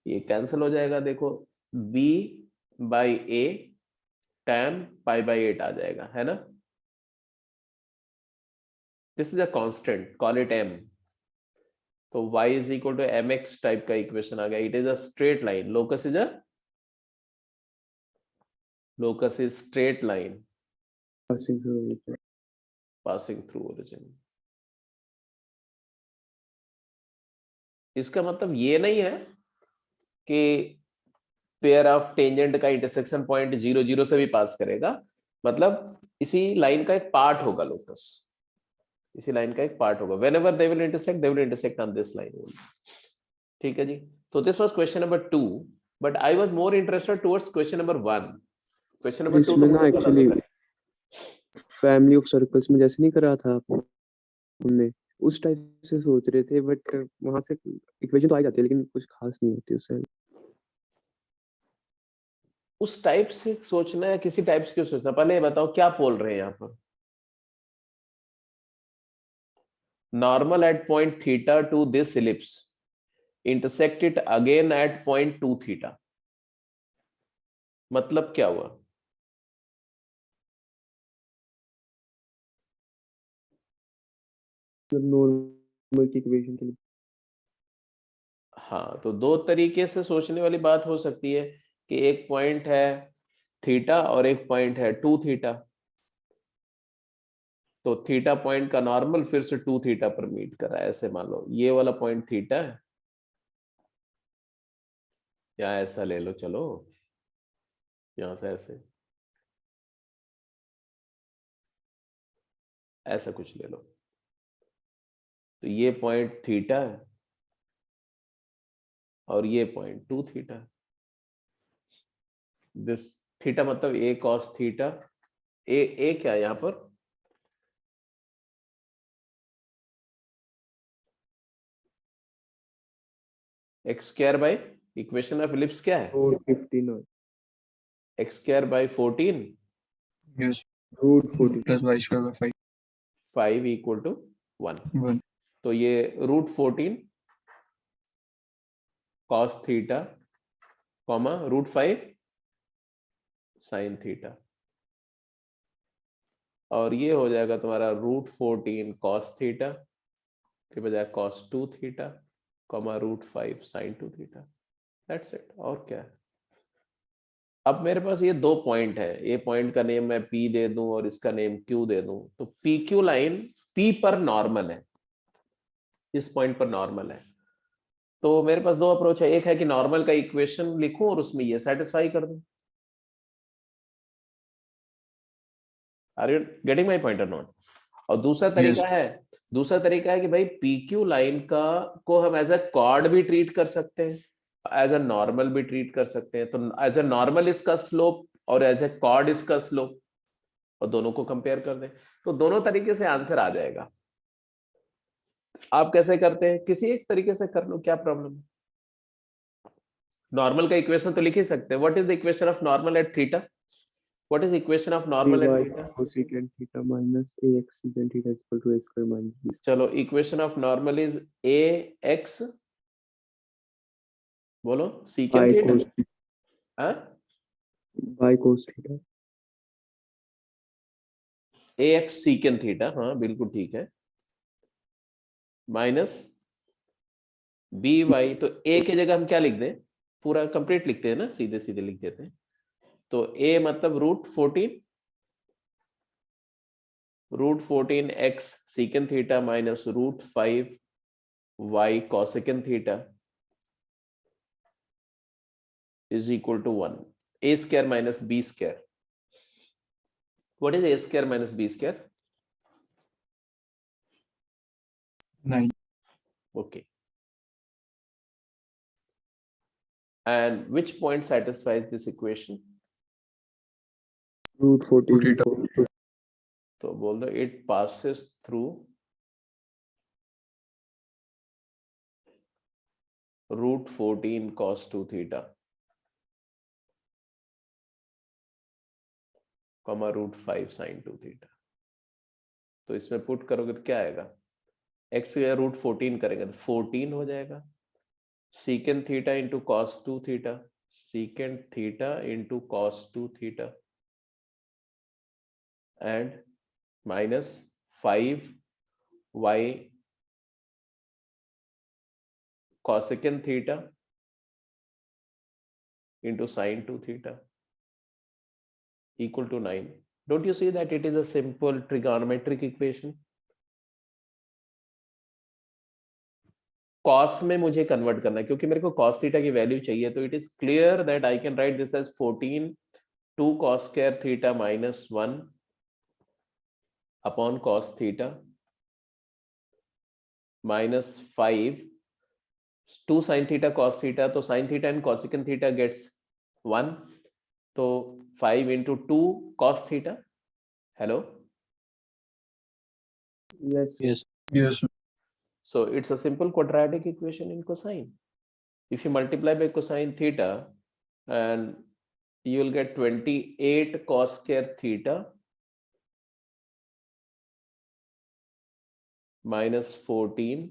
ये कैंसिल हो जाएगा। देखो b by a tan pi by 8 आ जाएगा, है ना। This is a constant, call it m। तो y is equal to mx type का इक्वेशन आ गया। It is a straight line, locus is straight line passing through origin. इसका मतलब ये नहीं है कि पेयर ऑफ टेंजेंट का इंटरसेक्शन पॉइंट 0 0 से भी पास करेगा, मतलब इसी लाइन का एक पार्ट होगा लोकस, इसी लाइन का एक पार्ट होगा। whenever they will intersect on this line only। ठीक है जी। तो this was question number 2, but I was more interested towards question number 1। Question number 2 तो इसमें ना मुझे पता एक्चुअली था। फैमिली ऑफ सर्कल्स में जैसे नहीं करा था हमने, उस टाइप से सोच रहे थे, बट वहां से इक्वेशन तो आ जाती है लेकिन कुछ खास नहीं होती उससे। उस टाइप से सोचना है, किसी टाइप से क्यों सोचना, पहले ये बताओ क्या बोल रहे हैं यहाँ पर। Normal at point theta to this ellipse, intersect it again at point 2 theta, मतलब क्या हुआ? नॉर्मल की इक्वेशन के लिए हाँ, तो दो तरीके से सोचने वाली बात हो सकती है कि एक पॉइंट है थीटा और एक पॉइंट है 2 थीटा। तो थीटा पॉइंट का नॉर्मल फिर से 2 थीटा पर मीट कर रहा है, ऐसे मान लो ये वाला पॉइंट थीटा है, या ऐसा ले लो, चलो यहां से ऐसे ऐसा कुछ ले लो, तो ये पॉइंट थीटा है और ये पॉइंट 2 थीटा। दिस थीटा मतलब a cos थीटा, ए क्या यहां पर, x square by equation of ellipse क्या है, 415 x square by 14 Yes. √14 Plus y square by 5. 5 equal to 1। 1. तो ये √14 cos theta comma √5 sin theta, और ये हो जाएगा तुम्हारा √14 cos थीटा के बजाय cos 2 theta comma √5 sin 2 theta, that's it. और क्या है? अब मेरे पास ये दो पॉइंट है, ये पॉइंट का नेम मैं P दे दूं और इसका नेम Q दे दूं, तो PQ लाइन P पर नॉर्मल है, इस पॉइंट पर नॉर्मल है। तो मेरे पास दो अप्रोच है, एक है कि नॉर्मल का इक्वेशन लिखूं और उसमें ये सेटिस्फाई कर दूं। Are you getting my point और नॉट? और दूसरा तरीका है कि भाई PQ लाइन का को हम एज अ कॉर्ड भी ट्रीट कर सकते हैं, एज अ नॉर्मल भी ट्रीट कर सकते हैं। तो एज अ नॉर्मल इसका स्लोप और एज अ कॉर्ड इसका स्लोप, और दोनों को कंपेयर कर दें तो दोनों तरीके से आंसर आ जाएगा। आप कैसे करते हैं? किसी एक तरीके से कर लो, क्या प्रॉब्लम है? नॉर्मल का इक्वेशन तो लिख ही सकते हैं। What is the equation of normal at theta? What is equation of normal at ay theta? cosecant theta minus ax secant theta is equal to a square minus b. चलो, equation of normal is ax, बोलो, by secant cos theta, हाँ, by cos theta ax secant theta, हाँ बिल्कुल ठीक है, minus by, तो a की जगह हम क्या लिख दें? पूरा कंप्लीट लिखते हैं ना, सीधे सीधे लिख देते हैं। तो a मतलब √14 x secant theta minus √5 y cosecant theta is equal to 1, a square minus b square. What is a square minus b square? 9. Okay. And which point satisfies this equation? √14 theta. equals to तो बोल दो, it passes through √14 cos 2 theta comma √5 sin 2 theta। तो इसमें put करोगे तो क्या आएगा? x या √14 करेंगे तो 14 हो जाएगा, secant theta into cos 2 theta, secant theta into cos 2 theta and minus 5y cosecant theta into sin 2 theta equal to 9. Don't you see that it is a simple trigonometric equation? cos में मुझे convert करना है क्योंकि मेरे को cos theta की value चाहिए, तो it is clear that I can write this as 14 2 cos square theta minus 1 upon cos theta minus 5 2 sin theta cos theta, तो sin theta and cosecant theta gets 1, तो 5 into 2 cos theta. Hello? yes Yes. So it's a simple quadratic equation in cosine. If you multiply by cosine theta, and you will get 28 cos square theta minus 14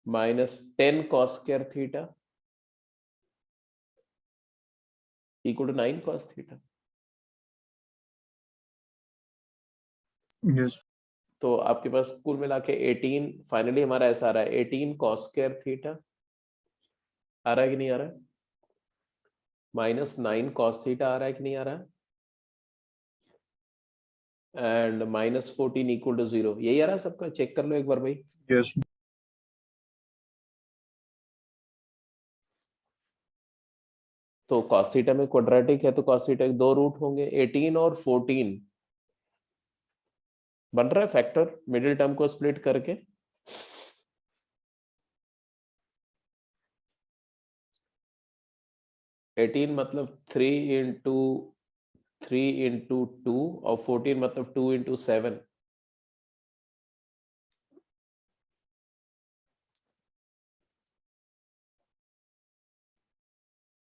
minus 10 cos square theta equal to 9 cos theta. Yes. तो आपके पास कुल मिला के 18, finally हमारा ऐसा आ रहा है 18 cos square theta, आ रहा है कि नहीं आ रहा है? माइनस 9 cos theta आ रहा है कि नहीं आ रहा है? एंड माइनस 14 इक्वल टू 0, यही आ रहा है सबका? चेक कर लो एक बार भाई। Yes. तो cos थीटा में क्वाड्रेटिक है तो cos थीटा के दो रूट होंगे, 18 और 14 बन रहा है फैक्टर मिडिल टर्म को स्प्लिट करके। एटीन मतलब 3 into 2 और 14 मतलब 2 into 7।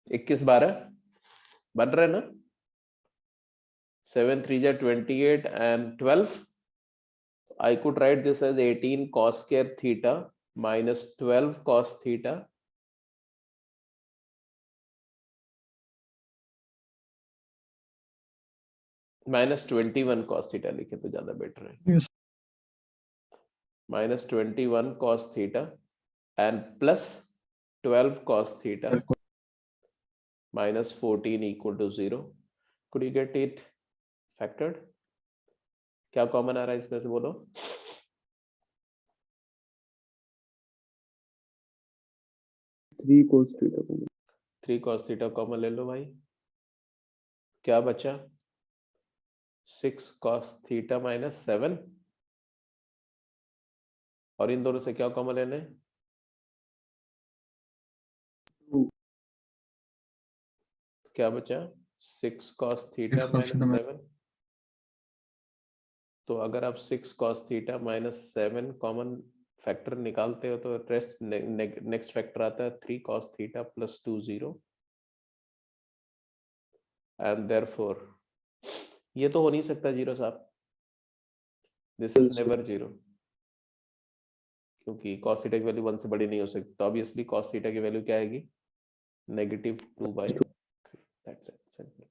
21 12 बन रहे ना? 7 3 28 and 12. I could write this as 18 cos square theta minus 12 cos theta minus 21 cos theta लिखे तो ज्यादा बेटर है। Yes. minus 21 cos theta and plus 12 cos theta minus 14 equal to 0. Could you get it factored? क्या common आ रहा है इसमें से बोलो? 3 cos theta common. 3 cos theta common ले लो भाई. क्या बचा? 6 cos theta minus 7. और इन दोनों से क्या कॉमन लेने? 2. क्या बचा? 6 cos theta 6 cos theta minus 7. तो अगर आप 6 cos theta minus 7 common factor निकालते हो तो रेस्ट नेक्स्ट फैक्टर आता है 3 cos theta plus 2 0. And therefore ये तो हो नहीं सकता जीरो साहब. This is Yes. Never zero, क्योंकि cos theta की वैल्यू 1 से बड़ी नहीं हो सकती. तो ऑब्वियसली cos theta की वैल्यू क्या आएगी? -2/3. That's it, simple.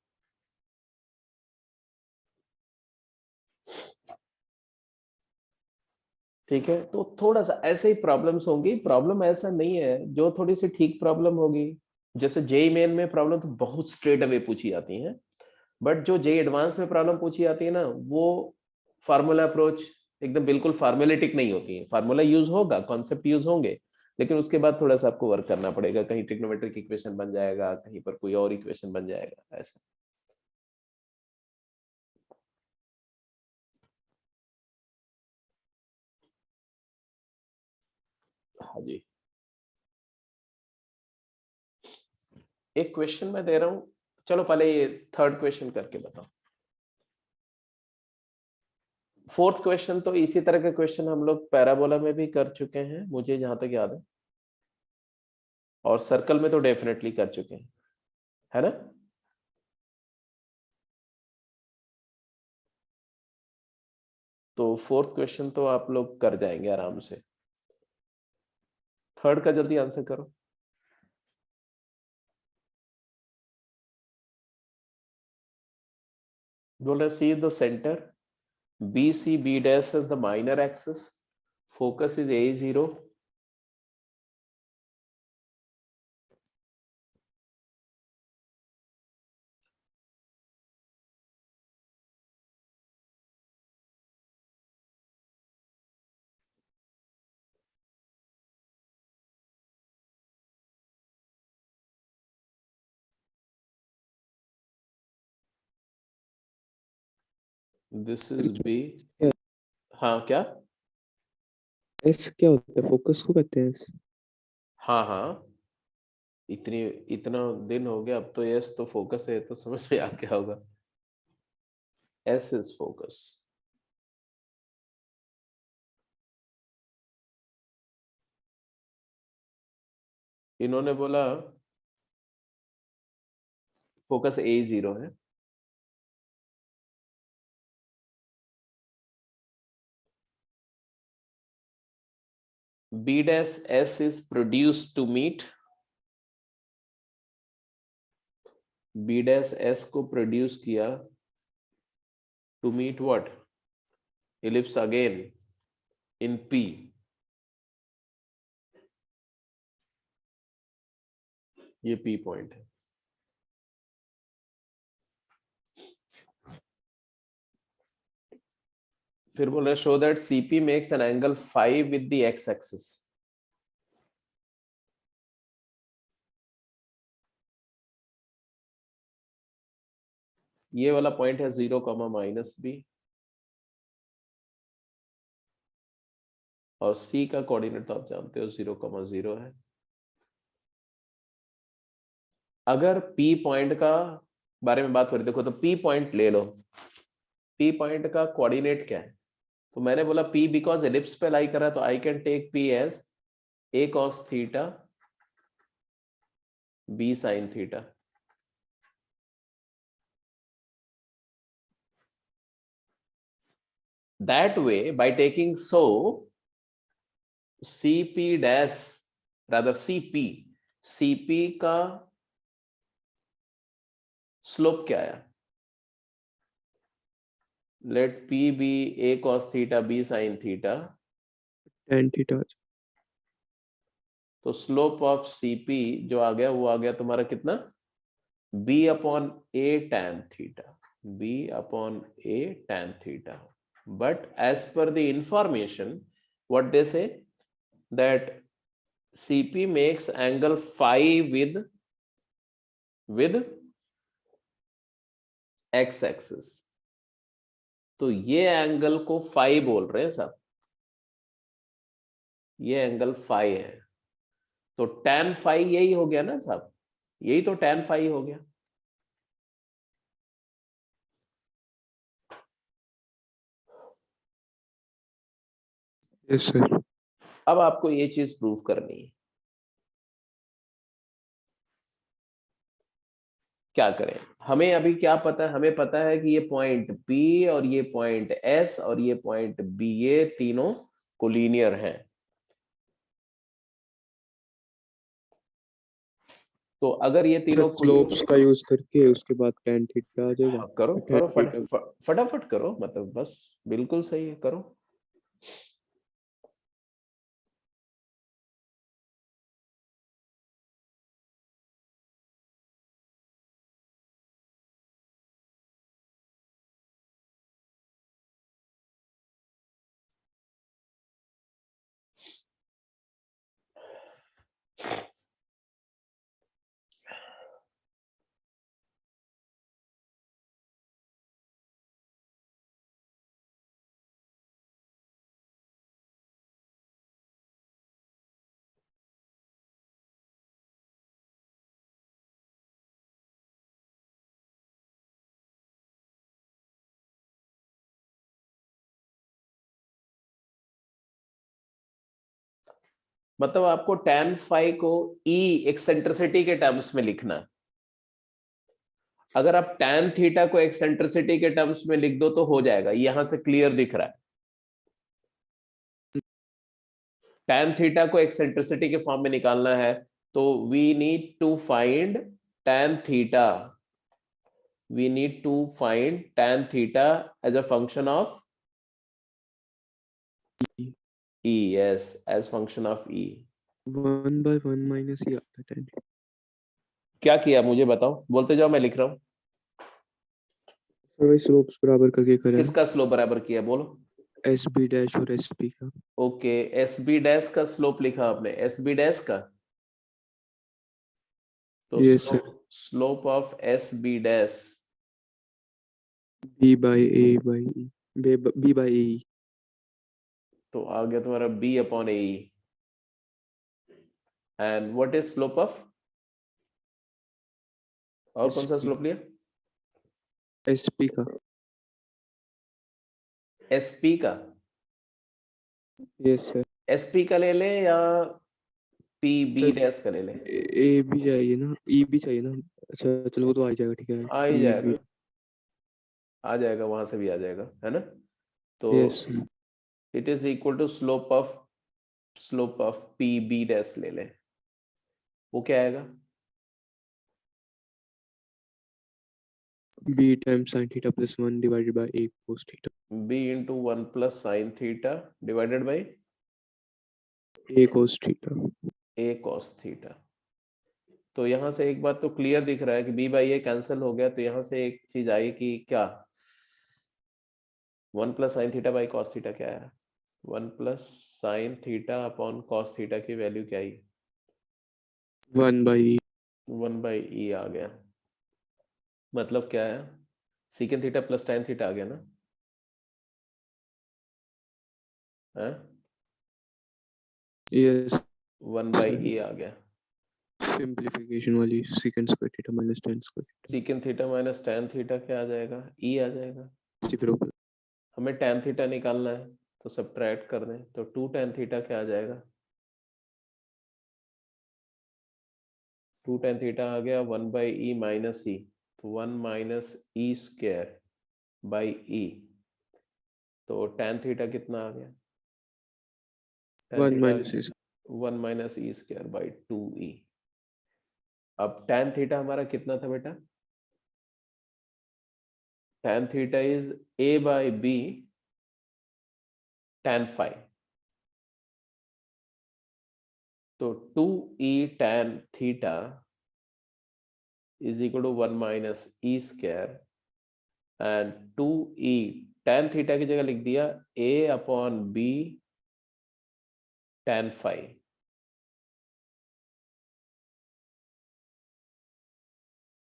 ठीक है, तो थोड़ा सा ऐसे ही प्रॉब्लम्स होंगी. प्रॉब्लम ऐसा नहीं है, जो थोड़ी सी ठीक प्रॉब्लम होगी, जैसे जेई मेन में प्रॉब्लम तो बहुत स्ट्रेट अवे पूछी जाती है, बट जो जेई एडवांस में प्रॉब्लम पूछी जाती है ना, वो फार्मूला अप्रोच एकदम बिल्कुल फार्मूलेटिक नहीं होती है. फार्मूला यूज होगा, कॉन्सेप्ट यूज होंगे, लेकिन उसके बाद थोड़ा सा आपको वर्क करना पड़ेगा. कहीं ट्रिग्नोमेट्रिक इक्वेशन बन जाएगा, कहीं पर कोई और इक्वेशन बन जाएगा, ऐसा. हाँ जी, एक क्वेश्चन मैं दे रहा हूं. चलो पहले ये थर्ड क्वेश्चन करके बताओ. फोर्थ क्वेश्चन तो इसी तरह के क्वेश्चन हम लोग पैराबोला में भी कर चुके हैं, मुझे जहां तक याद है, और सर्कल में तो डेफिनेटली कर चुके हैं, है ना. तो फोर्थ क्वेश्चन तो आप लोग कर जाएंगे आराम से. थर्ड का जल्दी आंसर करो. बोल रहे see the centre BC dash as the minor axis, focus is A0, this is B. हाँ क्या? S क्या होता है? फोकस को कहते हैं S. हाँ हाँ, इतना दिन हो गया, अब तो यस तो फोकस है, तो समझ में आ गया होगा. S is focus. इन्होंने बोला फोकस A0 है. B dash S is produced to meet, B dash S को प्रोड्यूस किया to meet what? Ellipse again in P. ये P पॉइंट है. फिर बोल रहे show that CP makes an angle 5 with the x axis. ये वाला पॉइंट है 0, -B, और C का कोऑर्डिनेट तो आप जानते हो 0, 0 है. अगर P पॉइंट का बारे में बात हो रही, देखो तो P पॉइंट ले लो. P पॉइंट का कोऑर्डिनेट क्या है? तो मैंने बोला P बिकॉज एलिप्स पे लाई कर रहा है, तो I can take P as A cos theta B sin theta. That way, by taking so, CP dash, rather CP का स्लोप क्या आया? Let P be A cos theta B sin theta. tan theta. तो slope of CP जो आ गया वो आ गया तुम्हारा कितना, b upon A tan theta, b upon A tan theta. But as per the information, what they say that CP makes angle phi with x axis. तो ये angle को फाई बोल रहे हैं साहब, ये एंगल फाई है. तो tan फाई यही हो गया ना साहब, यही तो tan फाई हो गया. Yes sir. अब आपको ये चीज प्रूव करनी है. क्या करें, हमें अभी क्या पता है, हमें पता है कि ये पॉइंट P और ये पॉइंट S और ये पॉइंट B ये तीनों कोलिनियर हैं. तो अगर ये तीनों स्लोप्स का यूज करके उसके बाद tan थीटा आ जाएगा। करो tan करो थीटा फटाफट करो, मतलब बस बिल्कुल सही है, करो. मतलब आपको tan फाई को E एक्सेंट्रिसिटी के टर्म्स में लिखना है. अगर आप tan थीटा को एक्सेंट्रिसिटी के टर्म्स में लिख दो तो हो जाएगा, यहां से क्लियर दिख रहा है. tan थीटा को एक्सेंट्रिसिटी के फॉर्म में निकालना है तो we need to find tan theta, we need to find tan theta as a function of E. yes, as function of E. 1/1 minus ये आता है tan थीटा। क्या किया मुझे बताओ, बोलते जाओ, मैं लिख रहा हूं. सर वही स्लोप्स बराबर करके करा है। किसका स्लोप बराबर किया बोलो. SB डैश और SP का। ओके, SB डैश का स्लोप लिखा आपने, SB डैश का. तो Yes, sir. Slope of SB dash B by A by E। B by A। तो आ गया तुम्हारा B upon A. And what is slope of, और कौन सा SP स्लोप लिया, SP का। SP का. Yes sir. SP का ले ले या PB सर डैश का ले ले, A भी चाहिए ना, E भी चाहिए ना। अच्छा चलो वो तो आ जाएगा, ठीक है। आ ही E जाएगा, भी। आ जाएगा, वहां से भी आ जाएगा, है ना. तो yes it is equal to slope of PB dash ले ले, वो क्या आएगा, B times sin theta plus 1 divided by A cos theta. B into 1 plus sine theta divided by A cos theta. A cos theta. तो यहां से एक बात तो क्लियर दिख रहा है कि B बाई A कैंसिल हो गया, तो यहां से एक चीज आई कि क्या, 1 plus sine theta by cos theta क्या है, 1 plus sine theta upon cos theta की वैल्यू क्या आई, 1 by E। 1 बाई ई आ गया. मतलब क्या है, secant theta plus tan theta आ गया ना, है यस 1 बाई ई आ गया. सिंपलीफिकेशन वाली secant square theta minus tan square theta. Secant theta minus tan theta क्या आ जाएगा, ई आ जाएगा. रेसिप्रोकल। हमें tan थीटा निकालना है तो सब्ट्रैक्ट कर दें, तो 2 tan थीटा क्या आ जाएगा, 2 tan थीटा आ गया 1 बाई ई माइनस ई, तो 1 minus e square by E. तो tan थीटा कितना आ गया, tan 1 theta minus E। 1 minus e square by 2e. अब tan थीटा हमारा कितना था बेटा, tan theta is a by b tan phi. तो 2e tan theta is equal to 1 minus e square and 2e tan theta की जगह लिख दिया a upon b tan phi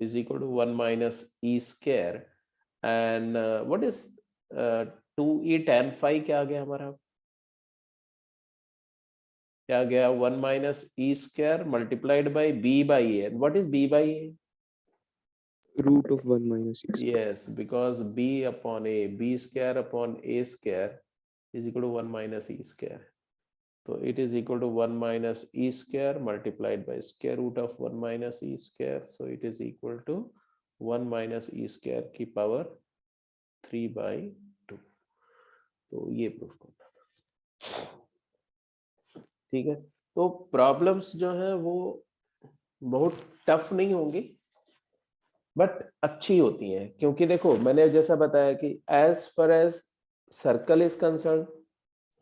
is equal to 1 minus e square and what is 2e tan phi क्या आ गया हमारा, क्या आ गया 1 minus e square multiplied by b by a. And what is b by a? Root of 1 minus e square. Yes, because b upon a, b square upon a square is equal to 1 minus e square. So it is equal to 1 minus e square multiplied by square root of 1 minus e square. So it is equal to 1 minus e square की power 3 by 2. तो ये proof करना था, ठीक है। तो problems जो है वो बहुत टफ नहीं होंगी बट अच्छी होती हैं, क्योंकि देखो मैंने जैसा बताया कि as far as circle is concern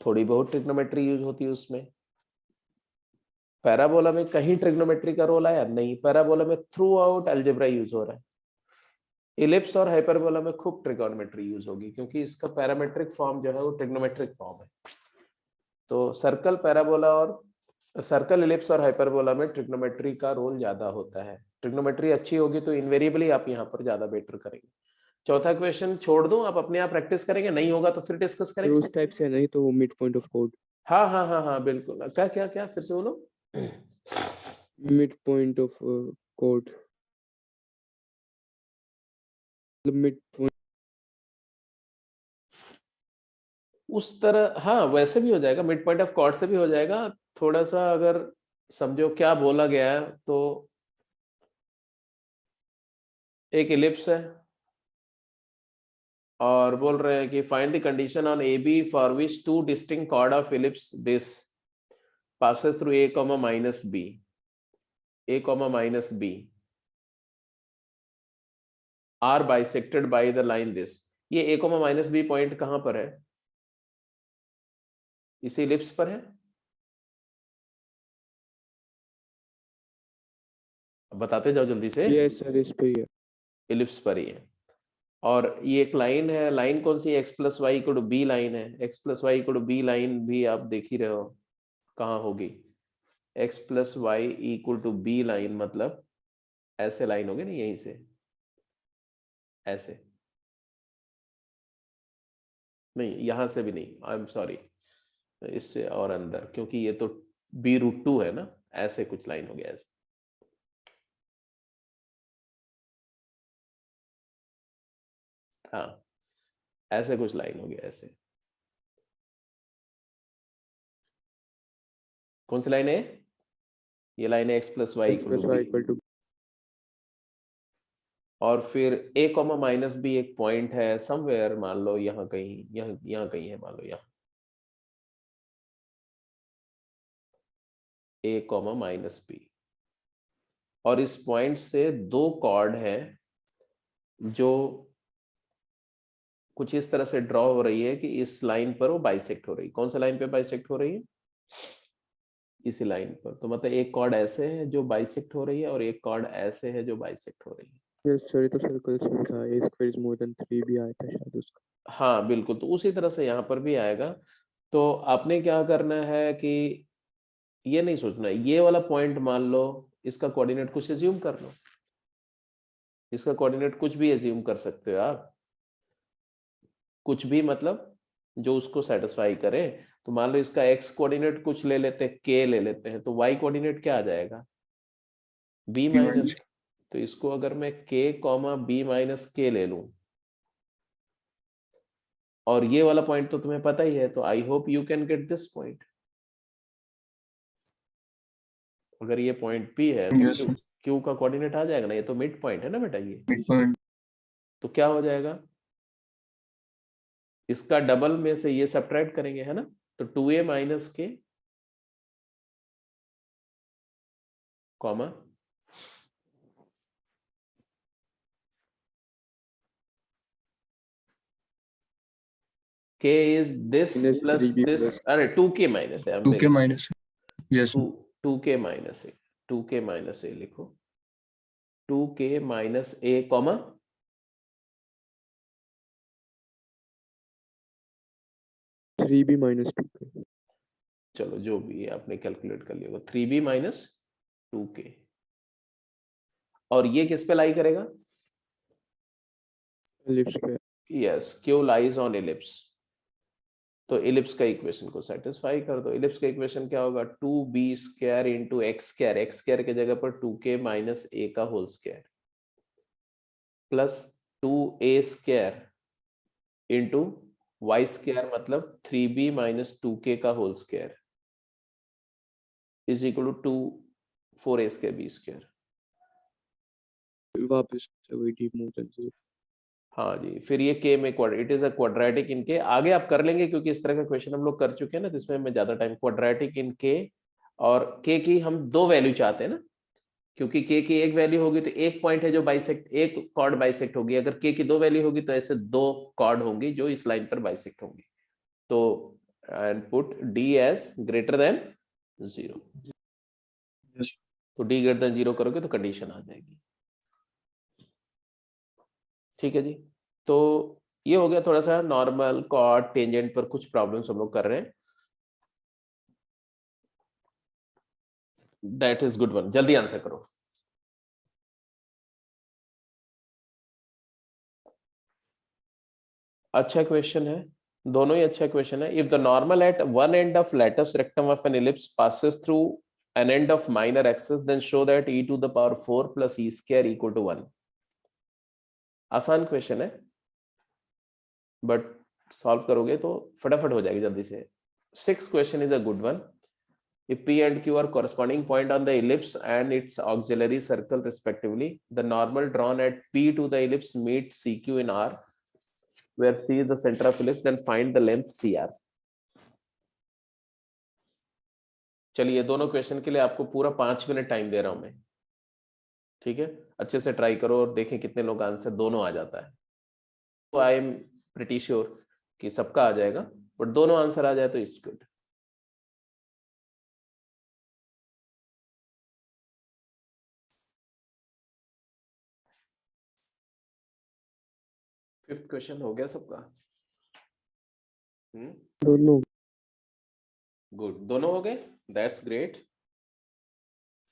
थोड़ी बहुत ट्रिग्नोमेट्री यूज होती है उसमें। पैराबोला में कहीं ट्रिग्नोमेट्री का रोल आया नहीं, पैराबोला में थ्रू आउट अलजेब्रा यूज हो रहा है। इलिप्स और हाइपरबोला में खूब ट्रिगोनोमेट्री यूज होगी क्योंकि इसका पैरामेट्रिक फॉर्म जो है वो ट्रिग्नोमेट्रिक फॉर्म है। तो सर्कल, पैराबोला और सर्कल, इलिप्स और हाइपरबोला में ट्रिग्नोमेट्री का रोल ज्यादा होता है। ट्रिग्नोमेट्री अच्छी होगी तो इनवेरिएबली आप यहाँ पर ज्यादा बेटर करेंगे। चौथा क्वेश्चन छोड़ दूं, आप अपने आप प्रैक्टिस करेंगे, नहीं होगा तो फिर डिस्कस फिर करेंगे। उस टाइप से नहीं तो मिड पॉइंट ऑफ कोड। हाँ हाँ हाँ हाँ बिल्कुल। क्या क्या क्या फिर से बोलो। Mid point of code, mid point उस तरह, हाँ वैसे भी हो जाएगा, मिड पॉइंट ऑफ कॉर्ड से भी हो जाएगा। थोड़ा सा अगर समझो क्या बोला गया है, तो एक इलिप्स है और बोल रहे हैं कि find the condition on a b for which two distinct chord of ellipse this passes through a comma minus b, a comma minus b are bisected by the line this। ये a comma minus b point कहां पर है? इसी ellipse पर है। बताते जाओ जल्दी से। यस सर, इस पे ही है, इलिप्स पर ही है। और ये एक लाइन है, लाइन कौन सी? x plus y equal to b line है। x plus y equal to b line भी आप देख ही रहे हो कहाँ होगी। x plus y equal to b line मतलब ऐसे लाइन होगी ना, यहीं से ऐसे, नहीं यहां से भी नहीं, आई एम सॉरी, इससे और अंदर, क्योंकि ये तो b√2 है ना, ऐसे कुछ लाइन हो गया ऐसे। हाँ ऐसे कुछ लाइन हो गया ऐसे। कौन सी लाइन है? ये लाइन है x plus y equal to, और फिर a कॉमा माइनस बी एक पॉइंट है समवेयर, मान लो यहाँ कहीं, यहाँ कहीं है, मान लो यहाँ a कॉमा माइनस बी, और इस पॉइंट से दो कॉर्ड है जो कुछ इस तरह से ड्रॉ हो रही है कि इस लाइन पर वो बाइसेक्ट हो रही है। कौन सा लाइन पे बाइसेक्ट हो रही है? इसी लाइन पर। तो मतलब एक कॉर्ड ऐसे है जो बाइसेक्ट हो रही है और एक कॉर्ड ऐसे है जो बाइसेक्ट हो रही है। यस सर, तो सर्कल्स में था, a square is more than 3 भी आया था शायद उसका। हाँ बिल्कुल, तो उसी तरह से यहाँ पर भी आएगा। तो आपने क्या करना है कि ये नहीं सोचना ये वाला पॉइंट मान लो इसका कोऑर्डिनेट कुछ एज्यूम कर लो, इसका कोऑर्डिनेट कुछ भी एज्यूम कर सकते हो आप, कुछ भी मतलब जो उसको सेटिस्फाई करे। तो मान लो इसका x कोऑर्डिनेट कुछ ले लेते हैं, k ले लेते हैं, तो y कोऑर्डिनेट क्या आ जाएगा? b minus. तो इसको अगर मैं k comma b minus k ले लूं, और ये वाला पॉइंट तो तुम्हें पता ही है, तो I hope you can get this point. अगर ये पॉइंट P है तो Q का कोऑर्डिनेट आ जाएगा ना, ये तो मिड पॉइंट है ना बेटा ये। मिड पॉइंट तो क्या हो जाएगा? इसका डबल में से ये सब्ट्रैक्ट करेंगे है ना, तो 2a minus k comma k is this Minus plus 3b this, plus अरे 2k माइनस है, 2k minus, yes 2k minus A, 2k minus A लिखो, 2k माइनस ए कॉमा 3b minus 2k. चलो जो भी आपने कैलकुलेट कर लिया होगा, 3b माइनस 2k, और ये किस पे लाई करेगा? Ellipse पे. Yes, Q lies on ellipse, तो एलिप्स का इक्वेशन को सेटिस्फाई कर दो। एलिप्स का इक्वेशन क्या होगा? 2b square into x square, x square की जगह पर 2k माइनस ए का whole square plus 2a square into y square मतलब 3b माइनस 2k का whole square is equal to 4a square b square. वापस से वही d more than 0. हाँ जी, फिर ये k में it is a quadratic in के, आगे आप कर लेंगे क्योंकि इस तरह का क्वेश्चन हम लोग कर चुके हैं ना, जिसमें मैं ज्यादा टाइम, क्वाड्रेटिक इन k, और k की हम दो वैल्यू चाहते हैं ना, क्योंकि k की एक वैल्यू होगी तो एक पॉइंट है जो बाइसेक्ट, एक कॉर्ड बाइसेक्ट होगी, अगर k की दो वैल्यू होगी तो ऐसे दो कॉर्ड होंगी जो इस लाइन पर बाइसेक्ट होंगी। तो and put d as greater than 0, Yes. तो d ग्रेटर देन 0 करोगे तो कंडीशन आ जाएगी। ठीक है जी, तो ये हो गया थोड़ा सा नॉर्मल कॉर्ड टेंजेंट पर कुछ प्रॉब्लम्स हम लोग कर रहे हैं। दैट इज गुड वन, जल्दी आंसर करो। अच्छा क्वेश्चन है, दोनों ही अच्छा क्वेश्चन है। If the normal at one end of latus rectum of an ellipse passes through an end of minor axis, then show that e to the power 4 plus e square equal to 1। आसान question है, but solve करोगे तो फटाफट हो जाएगी जल्दी से। 6th question is a good one. If P and Q are corresponding point on the ellipse and its auxiliary circle respectively, the normal drawn at P to the ellipse meets CQ in R, where C is the center of ellipse, then find the length CR. चलिए, दोनों question के लिए आपको पूरा 5 minute time दे रहा हूं मैं, ठीक है? अच्छे से ट्राई करो और देखें कितने लोग आंसर दोनों आ जाता है। तो आई एम प्रिटी श्योर कि सबका आ जाएगा, बट दोनों आंसर आ जाए तो इट्स गुड। फिफ्थ क्वेश्चन हो गया सबका? दोनों. गुड, दोनों हो गए, दैट्स ग्रेट।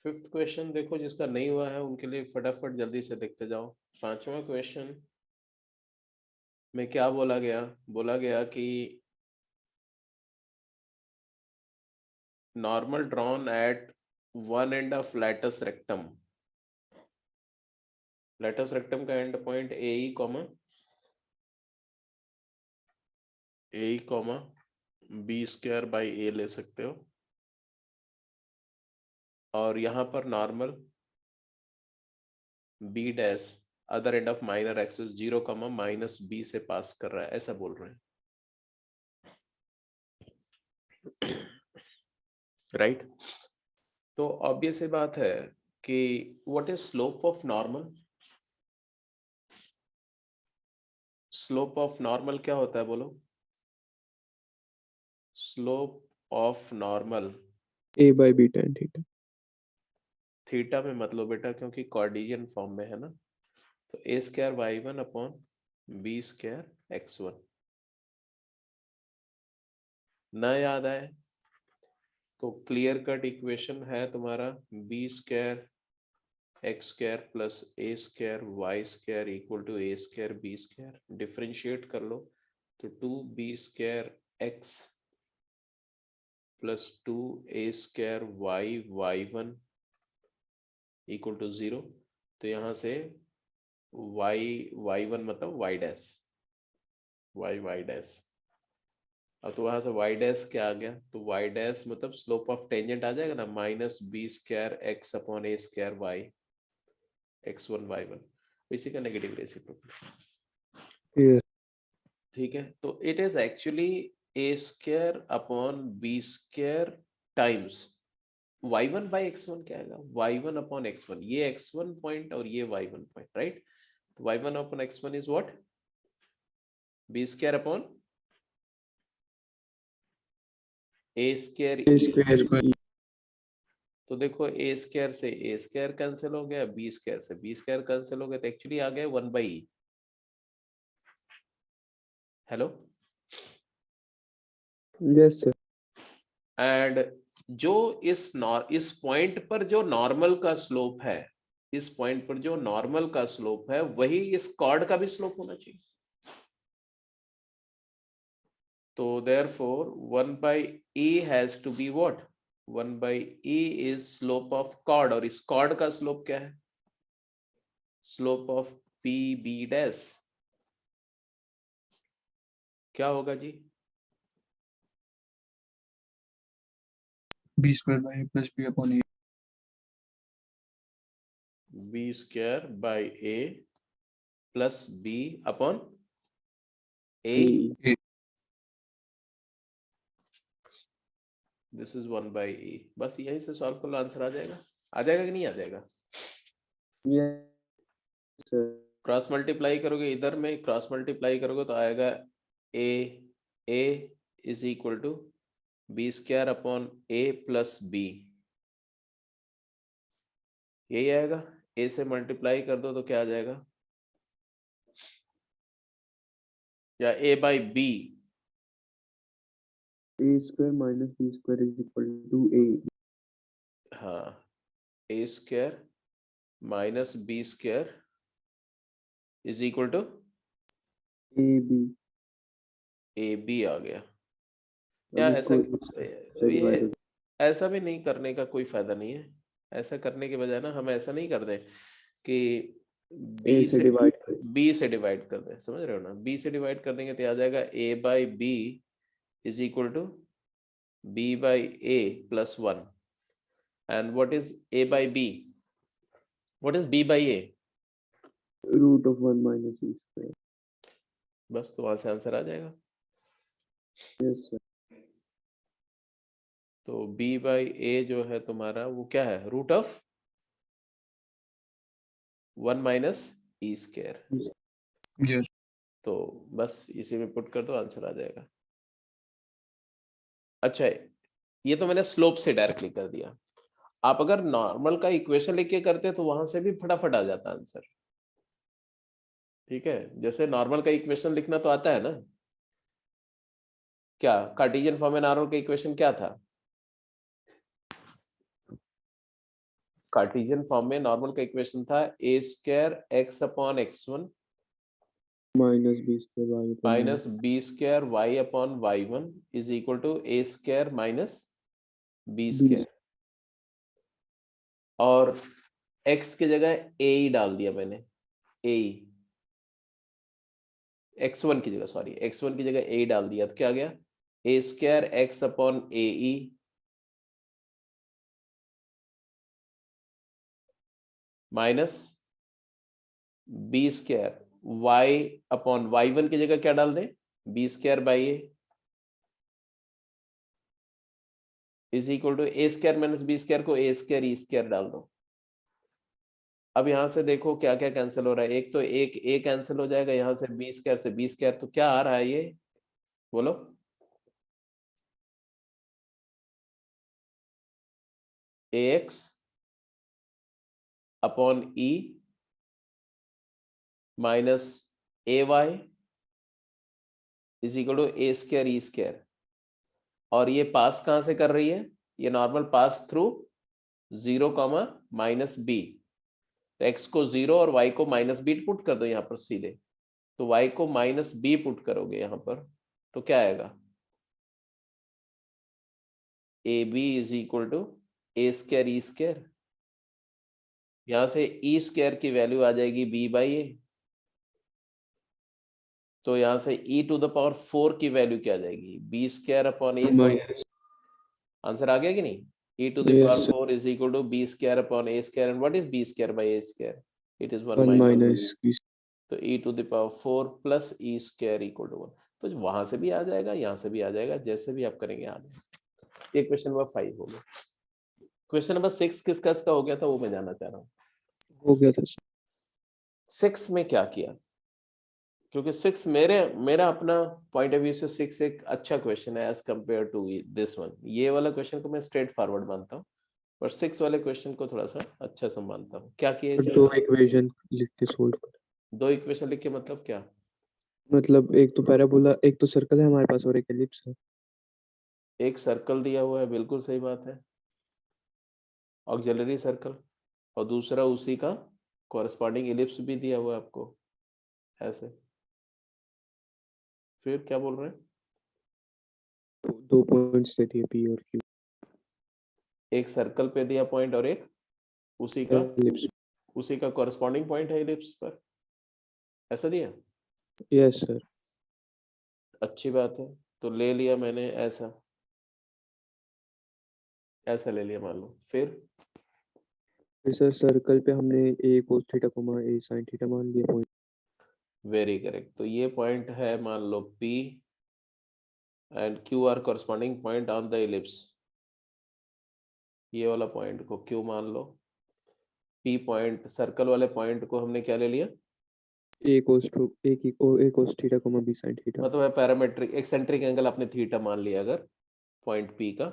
फिफ्थ क्वेश्चन देखो, जिसका नहीं हुआ है उनके लिए फटाफट जल्दी से देखते जाओ। 5वां क्वेश्चन में क्या बोला गया? बोला गया कि normal drawn at one end of latus rectum, latus rectum का end point a e comma b square by a ले सकते हो, और यहां पर normal b dash other end of minor axis 0 comma minus b से पास कर रहा है, ऐसा बोल रहे हैं, राइट? तो ऑब्वियस बात है कि what is slope of normal? Slope of normal क्या होता है बोलो? Slope of normal a by b tan theta. Theta में मतलब बेटा, क्योंकि कार्टेशियन फॉर्म में है ना, तो a square y one upon b square x one. ना याद आए तो क्लियर कट इक्वेशन है तुम्हारा b square x square plus a square y square equal to a square b square. Differentiate कर लो तो 2b square x plus 2a square y one equal to 0। तो यहाँ से वाई वन मतलब y dash, y dash. अब तो वहां से वाई डैश क्या आ गया? तो वाई डैश मतलब स्लोप ऑफ टेंजेंट आ जाएगा ना, minus b square x upon a square y x one y one, इसी का नेगेटिव रेसिप्रोकल। Yes. ठीक है, तो it is actually a square upon b square times y1 by x1 क्या आएगा? y1 अपॉन x1, ये x1 पॉइंट और ये y1 पॉइंट, राइट? तो y1 upon x1 is what? b square upon a square A square Square. e. तो देखो ए square से ए square cancel हो गया, बी स्क्वायर से बी स्क्वायर कैंसिल हो गया, तो एक्चुअली आ गया 1/e। Hello, yes sir. And जो इस पॉइंट पर जो नॉर्मल का स्लोप है, इस पॉइंट पर जो नॉर्मल का स्लोप है वही इस कॉर्ड का भी स्लोप होना चाहिए। तो therefore 1/e has to be what? 1/e is slope of chord, और इस chord का स्लोप क्या है? Slope of P B dash क्या होगा जी? B square by plus b upon a. B square by a plus b upon a, a this is 1/e। बस यही से सॉल्व कर लो, आंसर आ जाएगा। आ जाएगा कि नहीं आ जाएगा? Yes sir. क्रॉस मल्टीप्लाई करोगे, इधर में क्रॉस मल्टीप्लाई करोगे तो आएगा a is equal to b square upon a plus b, यही आएगा। ए से मल्टीप्लाई कर दो तो क्या आ जाएगा? या a by b, a square minus b square is equal to a. हाँ, a square minus b square is equal to a b. A b आ गया। या ऐसा, ये ऐसा भी नहीं करने का कोई फायदा नहीं है। ऐसा करने के बजाय ना हम ऐसा नहीं कर दें कि ए से डिवाइड कर। बी से डिवाइड कर दें, समझ रहे हो ना? बी से डिवाइड कर देंगे तो आ जाएगा a by b is equal to b by a plus 1। And what is a by b? What is b by a? Root of 1 minus e square. बस, तो वहां से आंसर आ जाएगा। Yes sir. तो b बाई ए जो है तुम्हारा वो क्या है? Root of 1 minus e square. Yes. तो बस इसी में पुट कर दो, आंसर आ जाएगा। अच्छा, ये तो मैंने स्लोप से डायरेक्टली कर दिया। आप अगर नॉर्मल का इक्वेशन लिख के करते तो वहां से भी फटाफट आ जाता आंसर। ठीक है, जैसे नॉर्मल का इक्वेशन लिखना तो आता है ना? क्या कार्टेशियन फॉर्म में नॉर्मल का इक्वेशन क्या था? कार्टेशियन फॉर्म में नॉर्मल का इक्वेशन था a square x upon x1 minus b square y minus b square y upon y1 is equal to a square minus b square. और x की जगह a ही डाल दिया मैंने, a x1 की जगह, सॉरी x1 की जगह a डाल दिया, तो क्या आ गया? A square x upon a e minus b square y upon y1 की जगह क्या डाल दें? B square by a is equal to a square minus b square को ए स्क्वायर ई स्क्वायर डाल दो। अब यहां से देखो क्या क्या कैंसिल हो रहा है। एक तो एक ए कैंसिल हो जाएगा, यहां से बी स्क्वायर, तो क्या आ रहा है ये? बोलो। A x upon e minus a y is equal to a square e square. और ये पास कहां से कर रही है? ये normal pass through 0 comma minus b. तो x को 0 और y को माइनस बी पुट कर दो यहाँ पर सीधे। तो y को माइनस बी पुट करोगे यहाँ पर तो क्या आएगा? A b is equal to a square e square. यहां से ई स्क्वायर की वैल्यू आ जाएगी बी बाई ए। तो यहां से e टू द पावर 4 की वैल्यू क्या आ जाएगी? बी स्क्वायर अपॉन ए। आंसर आ गया कि नहीं? e to the Yes, power sir. 4 is equal to b square upon a square. And what is b square by a square? It is 1 1 minus minus b. तो e to the power 4 plus e square equal to 1। तो वहां से भी आ जाएगा, यहां से भी आ जाएगा, जैसे भी आप करेंगे आ जाएगा। ये क्वेश्चन नंबर 5 हो गया। क्वेश्चन नंबर 6 किसका हो गया था वो मैं जानना चाह रहा हूँ। हो गया था सर। 6 में क्या किया? क्योंकि 6 मेरा अपना पॉइंट ऑफ व्यू से 6 एक अच्छा क्वेश्चन है as compare to this one. ये वाला क्वेश्चन को मैं स्ट्रेट फॉरवर्ड मानता हूँ। पर 6 वाले क्वेश्चन को थोड़ा सा अच्छा सा मानता हूँ। क्या किया और इसमें? दो इक्वेशन लिख के सोल्व कर, 2 इक्वेशन लिख के मतलब क्या? मतलब एक तो पैराबोला, एक तो सर्कल है हमारे पास और एक एलिप्स है। एक सर्कल दिया हुआ है, बिल्कुल सही बात है, ऑक्सिलरी सर्कल, और दूसरा उसी का कॉरेस्पॉन्डिंग इलिप्स भी दिया हुआ है आपको ऐसे। फिर क्या बोल रहे हैं? तो दो पॉइंट्स दे दिए पी और क्यू, एक सर्कल पे दिया पॉइंट और एक उसी का एलिप्स। कॉरेस्पॉन्डिंग पॉइंट है इलिप्स पर, ऐसा दिया। Yes sir. अच्छी बात है, तो ले लिया मैंने ऐसा, ऐसा ले लिया मान लो। फिर फिर सर सर्कल पे हमने ए कोस थीटा कोमा ए साइन थीटा मान लिया पॉइंट। वेरी करेक्ट, तो ये पॉइंट है मान लो P and Q are corresponding point on the ellipse. ये वाला पॉइंट को Q मान लो, P पॉइंट सर्कल वाले पॉइंट को हमने क्या ले लिया? A cos theta comma b sine theta. मतलब है पैरामेट्रिक एक्सेंट्रिक एंगल आपने थीटा मान लिया अगर पॉइंट P का,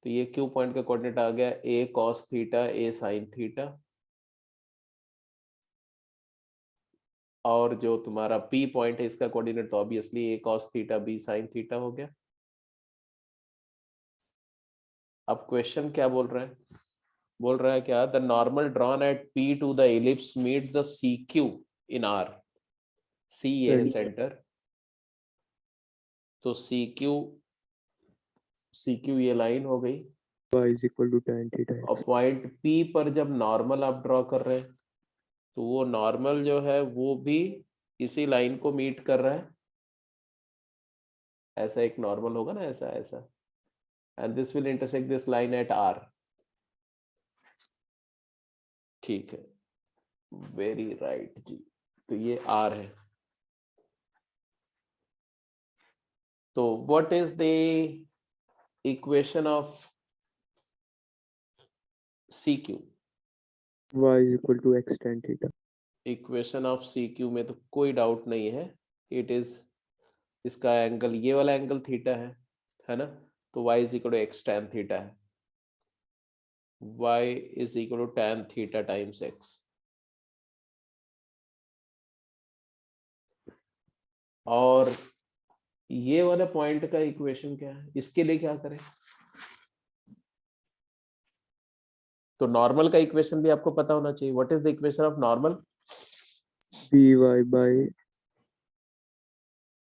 तो ये Q पॉइंट का कोऑर्डिनेट आ गया A cos theta A sin theta, और जो तुम्हारा P पॉइंट है इसका कोऑर्डिनेट तो obviously A cos theta B sin theta हो गया। अब क्वेश्चन क्या बोल रहा है? बोल रहा है क्या? The normal drawn at P to the ellipse meet the CQ in R। C ये है सेंटर, तो CQ ये लाइन हो गई, y is equal to tan theta और x। पॉइंट P पर जब नॉर्मल आप ड्रॉ कर रहे हैं तो वो नॉर्मल जो है वो भी इसी लाइन को मीट कर रहा है, ऐसा एक नॉर्मल होगा ना, ऐसा ऐसा, and this will intersect this line at R। ठीक है, वेरी राइट जी, तो ये R है। तो what is the equation of CQ? y is equal to x tan theta. Equation of CQ में तो कोई डाउट नहीं है, इट इज, इसका एंगल ये वाला एंगल थीटा है ना, तो y is equal to x tan theta है, y is equal to tan theta times x। और ये वाला पॉइंट का इक्वेशन क्या है, इसके लिए क्या करें? तो नॉर्मल का इक्वेशन भी आपको पता होना चाहिए। What is the equation of normal?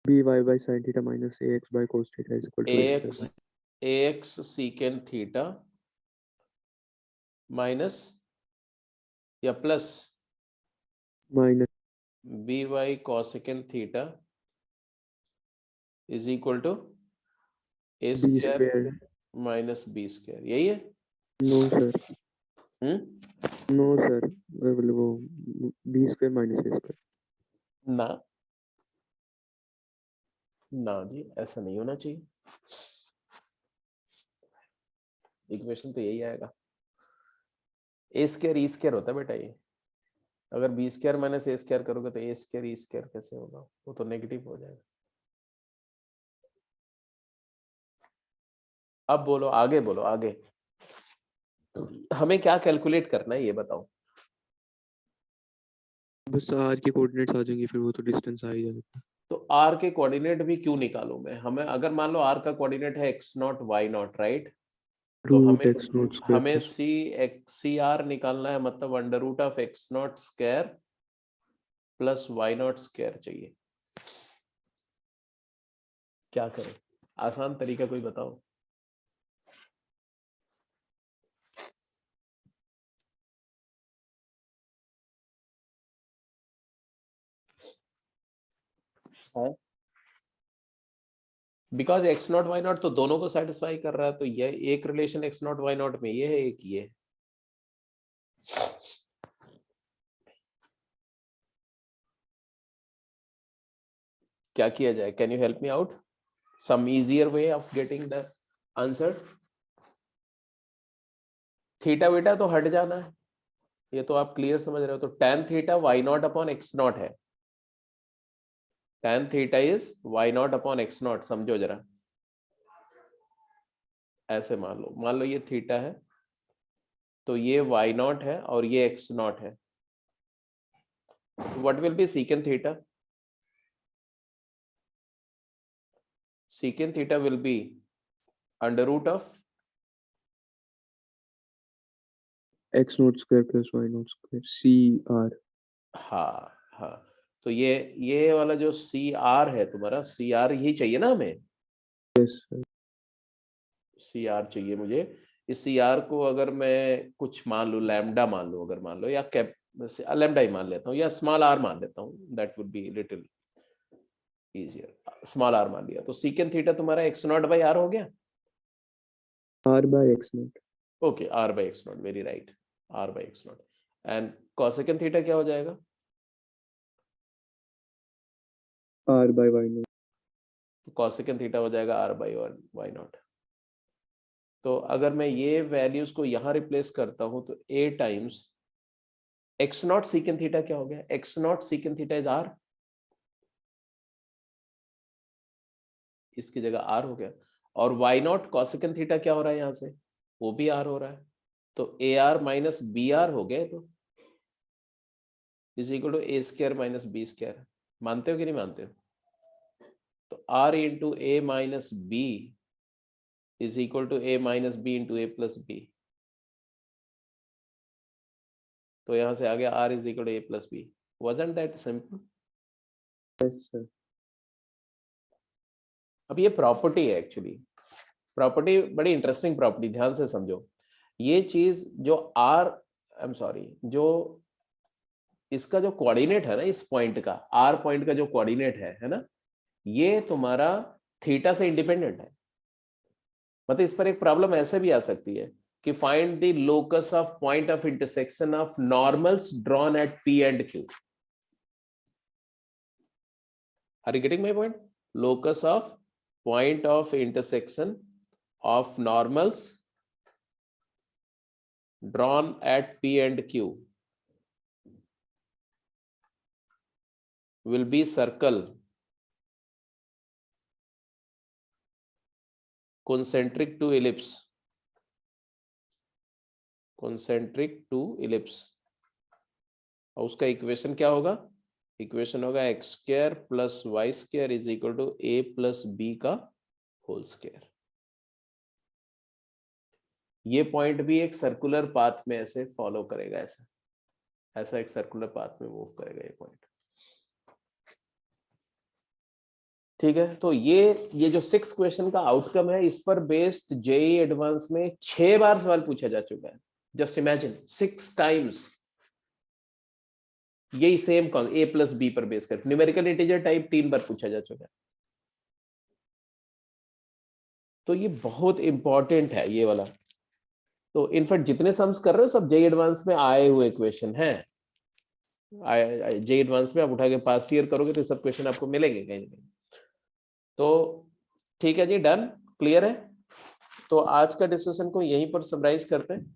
by sin theta minus ax by cos theta is equal to ax secant theta minus या plus minus by cosecant theta is equal to a b square square. Minus b square, यही है। No sir, hmm, no sir, वो b square minus a square. ना ना जी, ऐसा नहीं होना चाहिए, इक्वेशन तो यही आएगा। ए स्क्वायर ई स्क्वायर होता है बेटा ये, अगर बी स्क्वायर माइनस ए स्क्वायर करोगे तो ए स्क्वायर ई स्क्वायर कैसे होगा, वो तो नेगेटिव हो जाएगा। अब बोलो आगे, बोलो आगे, हमें क्या कैलकुलेट करना है ये बताओ। बस r के कोऑर्डिनेट्स आ जाएंगे, फिर वो तो डिस्टेंस आ ही जाएगा। तो r के कोऑर्डिनेट भी क्यों निकालूं मैं? हमें अगर मान लो r का कोऑर्डिनेट है x naught y naught, right, तो रूट x नॉट स्क्वायर हमें प्लस सी आर निकालना है, मतलब under root of x naught square plus y naught square चाहिए। क्या करें? आसान तरीका कोई बताओ। Because x naught y naught तो दोनों को सेटिस्फाई कर रहा है, तो ये एक relation x naught y naught में ये है, एक ये। क्या किया जाए? Can you help me out? Some easier way of getting the answer. Theta beta तो हट जाना है, ये तो आप क्लियर समझ रहे हो। तो tan theta y naught upon x naught है, tan theta is y naught upon x naught, समझो जरा। ऐसे मान लो ये थीटा है, तो ये y नॉट है और ये x नॉट है. What will be secant theta? Secant theta will be under root of x note square plus y note square CR. हाँ हाँ. तो ये वाला जो CR है तुम्हारा, CR ही चाहिए ना हमें, यस सर. CR चाहिए मुझे. इस CR को अगर मैं कुछ मान लूँ, लैम्डा मान लूँ, अगर मान लो, या कैप लैम्डा ही मान लेता हूँ, या स्मॉल r मान लेता हूँ, that would be little easier. Small r मान लिया तो सीकेंट थीटा तुम्हारा x नॉट बाई r हो गया. R by x note. Okay, r by x not, very right, r by x not. And cosecant theta क्या हो जाएगा? R by y note. तो कोसेकेंट थीटा हो जाएगा r बाई y नॉट. तो अगर मैं ये वैल्यूज को यहाँ रिप्लेस करता हूँ तो a times x not secant theta क्या हो गया? x not secant theta is r, इसकी जगह r हो गया. और y नॉट कोसेकेंट थीटा क्या हो रहा है यहाँ से? वो भी r हो रहा है. तो ar माइनस बी आर हो गए, तो is equal to a square minus b square. मानते हो कि नहीं मानते हो? तो r into a minus b is equal to a minus b into a plus b. तो यहां से आ गया r is equal to a plus b. Wasn't that simple? Yes sir. अब ये प्रॉपर्टी है, एक्चुअली प्रॉपर्टी बड़ी इंटरेस्टिंग प्रॉपर्टी, ध्यान से समझो. ये चीज जो r, आई एम सॉरी, जो इसका जो कोऑर्डिनेट है ना, इस पॉइंट का, r पॉइंट का जो कोऑर्डिनेट है ना, ये तुम्हारा थीटा से इंडिपेंडेंट है. मतलब इस पर एक प्रॉब्लम ऐसे भी आ सकती है कि find the locus of point of intersection of normals drawn at p and q. Are you getting my point? Locus of point of intersection of normals drawn at P and Q will be circle concentric to ellipse, concentric to ellipse. और उसका equation क्या होगा? Equation होगा x square plus y square is equal to a plus b का whole square. ये point भी एक circular path में ऐसे फॉलो करेगा, ऐसा एक सर्कुलर पाथ में मूव करेगा ये पॉइंट. ठीक है. तो ये जो 6 क्वेश्चन का आउटकम है, इस पर बेस्ड जेईई एडवांस में 6 बार सवाल पूछा जा चुका है. जस्ट इमेजिन, 6 टाइम्स यही सेम a प्लस बी पर बेस कर न्यूमेरिकल इंटीजर टाइप 3 बार पूछा जा चुका है. तो ये बहुत इंपॉर्टेंट है ये वाला. तो इनफैक्ट जितने सम्स कर रहे हो सब जेईई एडवांस में आए हुए क्वेश्चन हैं. जेईई एडवांस में आप उठा के पास्ट ईयर करोगे तो सब क्वेश्चन आपको मिलेंगे कहीं ना कहीं. तो ठीक है जी, डन, क्लियर है. तो आज का डिस्कशन को यहीं पर समराइज करते हैं.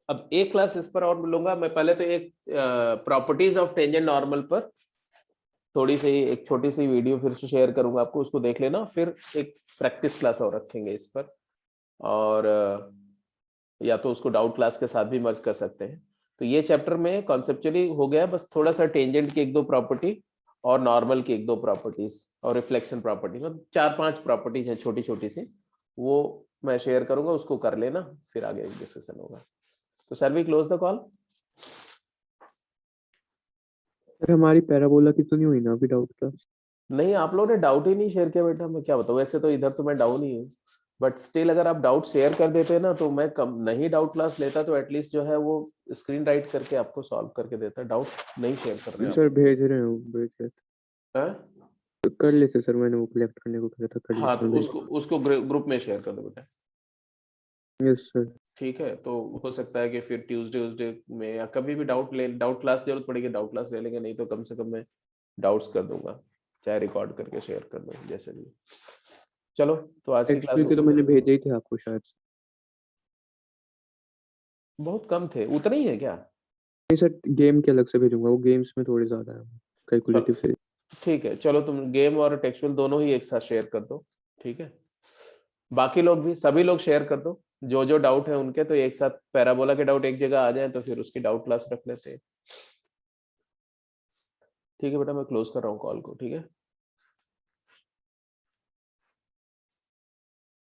अब एक क्लास इस पर और लूंगा मैं. पहले तो एक प्रॉपर्टीज ऑफ टेंजेंट नॉर्मल पर थोड़ी सी एक छोटी सी वीडियो फिर से शेयर करूंगा आपको, उसको देख लेना. फिर एक प्रैक्टिस क्लास और रखेंगे इस पर, और या तो उसको डाउट क्लास के साथ भी मर्ज कर सकते हैं. तो ये चैप्टर में कॉन्सेप्चुअली हो गया, बस थोड़ा सा टेंजेंट की 1-2 प्रॉपर्टी और नॉर्मल की 1-2 प्रॉपर्टीज और रिफ्लेक्शन प्रॉपर्टी, मतलब 4-5 प्रॉपर्टीज हैं छोटी छोटी सी, वो मैं शेयर करूंगा, उसको कर लेना, फिर आगे डिस्कशन होगा. तो shall we close the call? Sir हमारी पैराबोला की तो नहीं हुई ना अभी डाउट क्लास? नहीं, आप लोगों ने डाउट ही नहीं शेयर किया बेटा, मैं क्या बताऊं. वैसे तो इधर तो मैं डाउन ही हूँ, बट स्टिल अगर आप डाउट शेयर कर देते ना तो मैं कम नहीं डाउट क्लास लेता, तो एटलीस्ट जो है वो स्क्रीन राइट करके आपको सॉल्व करके देता. डाउट नहीं शेयर कर रहे सर भेज रहे हो, भेज रहे हैं. तो कर लेते सर. मैंने वो कलेक्ट करने को कहा था, कर हाँ, तो लेते. उसको ग्रुप में शेयर कर दो बेटा. Yes sir. ठीक है. तो हो सकता है कि फिर ट्यूसडे में या कभी भी डाउट क्लास जरूरत पड़ेगी, डाउट क्लास ले लेंगे, नहीं तो कम से कम मैं डाउट्स कर दूंगा, चाहे रिकॉर्ड करके शेयर कर दो, जैसे भी. चलो, तो आज की क्लास एक्चुअली तो मैंने भेजे ही थे आपको शायद. बहुत कम थे, उतना ही है क्या? नहीं सर, गेम के अलग से भेजूंगा, वो गेम्स में थोड़े ज्यादा है कैलकुलेटिव से. ठीक है, चलो तुम गेम और टेक्सचुअल दोनों ही एक साथ शेयर कर दो. ठीक है, बाकी लोग भी, सभी लोग शेयर कर दो, जो जो डाउट है उनके तो एक साथ पैराबोला के डाउट एक जगह आ जाए तो फिर उसकी डाउट क्लास रख लेते हैं। ठीक है बेटा, मैं क्लोज कर रहा हूँ कॉल को, ठीक है।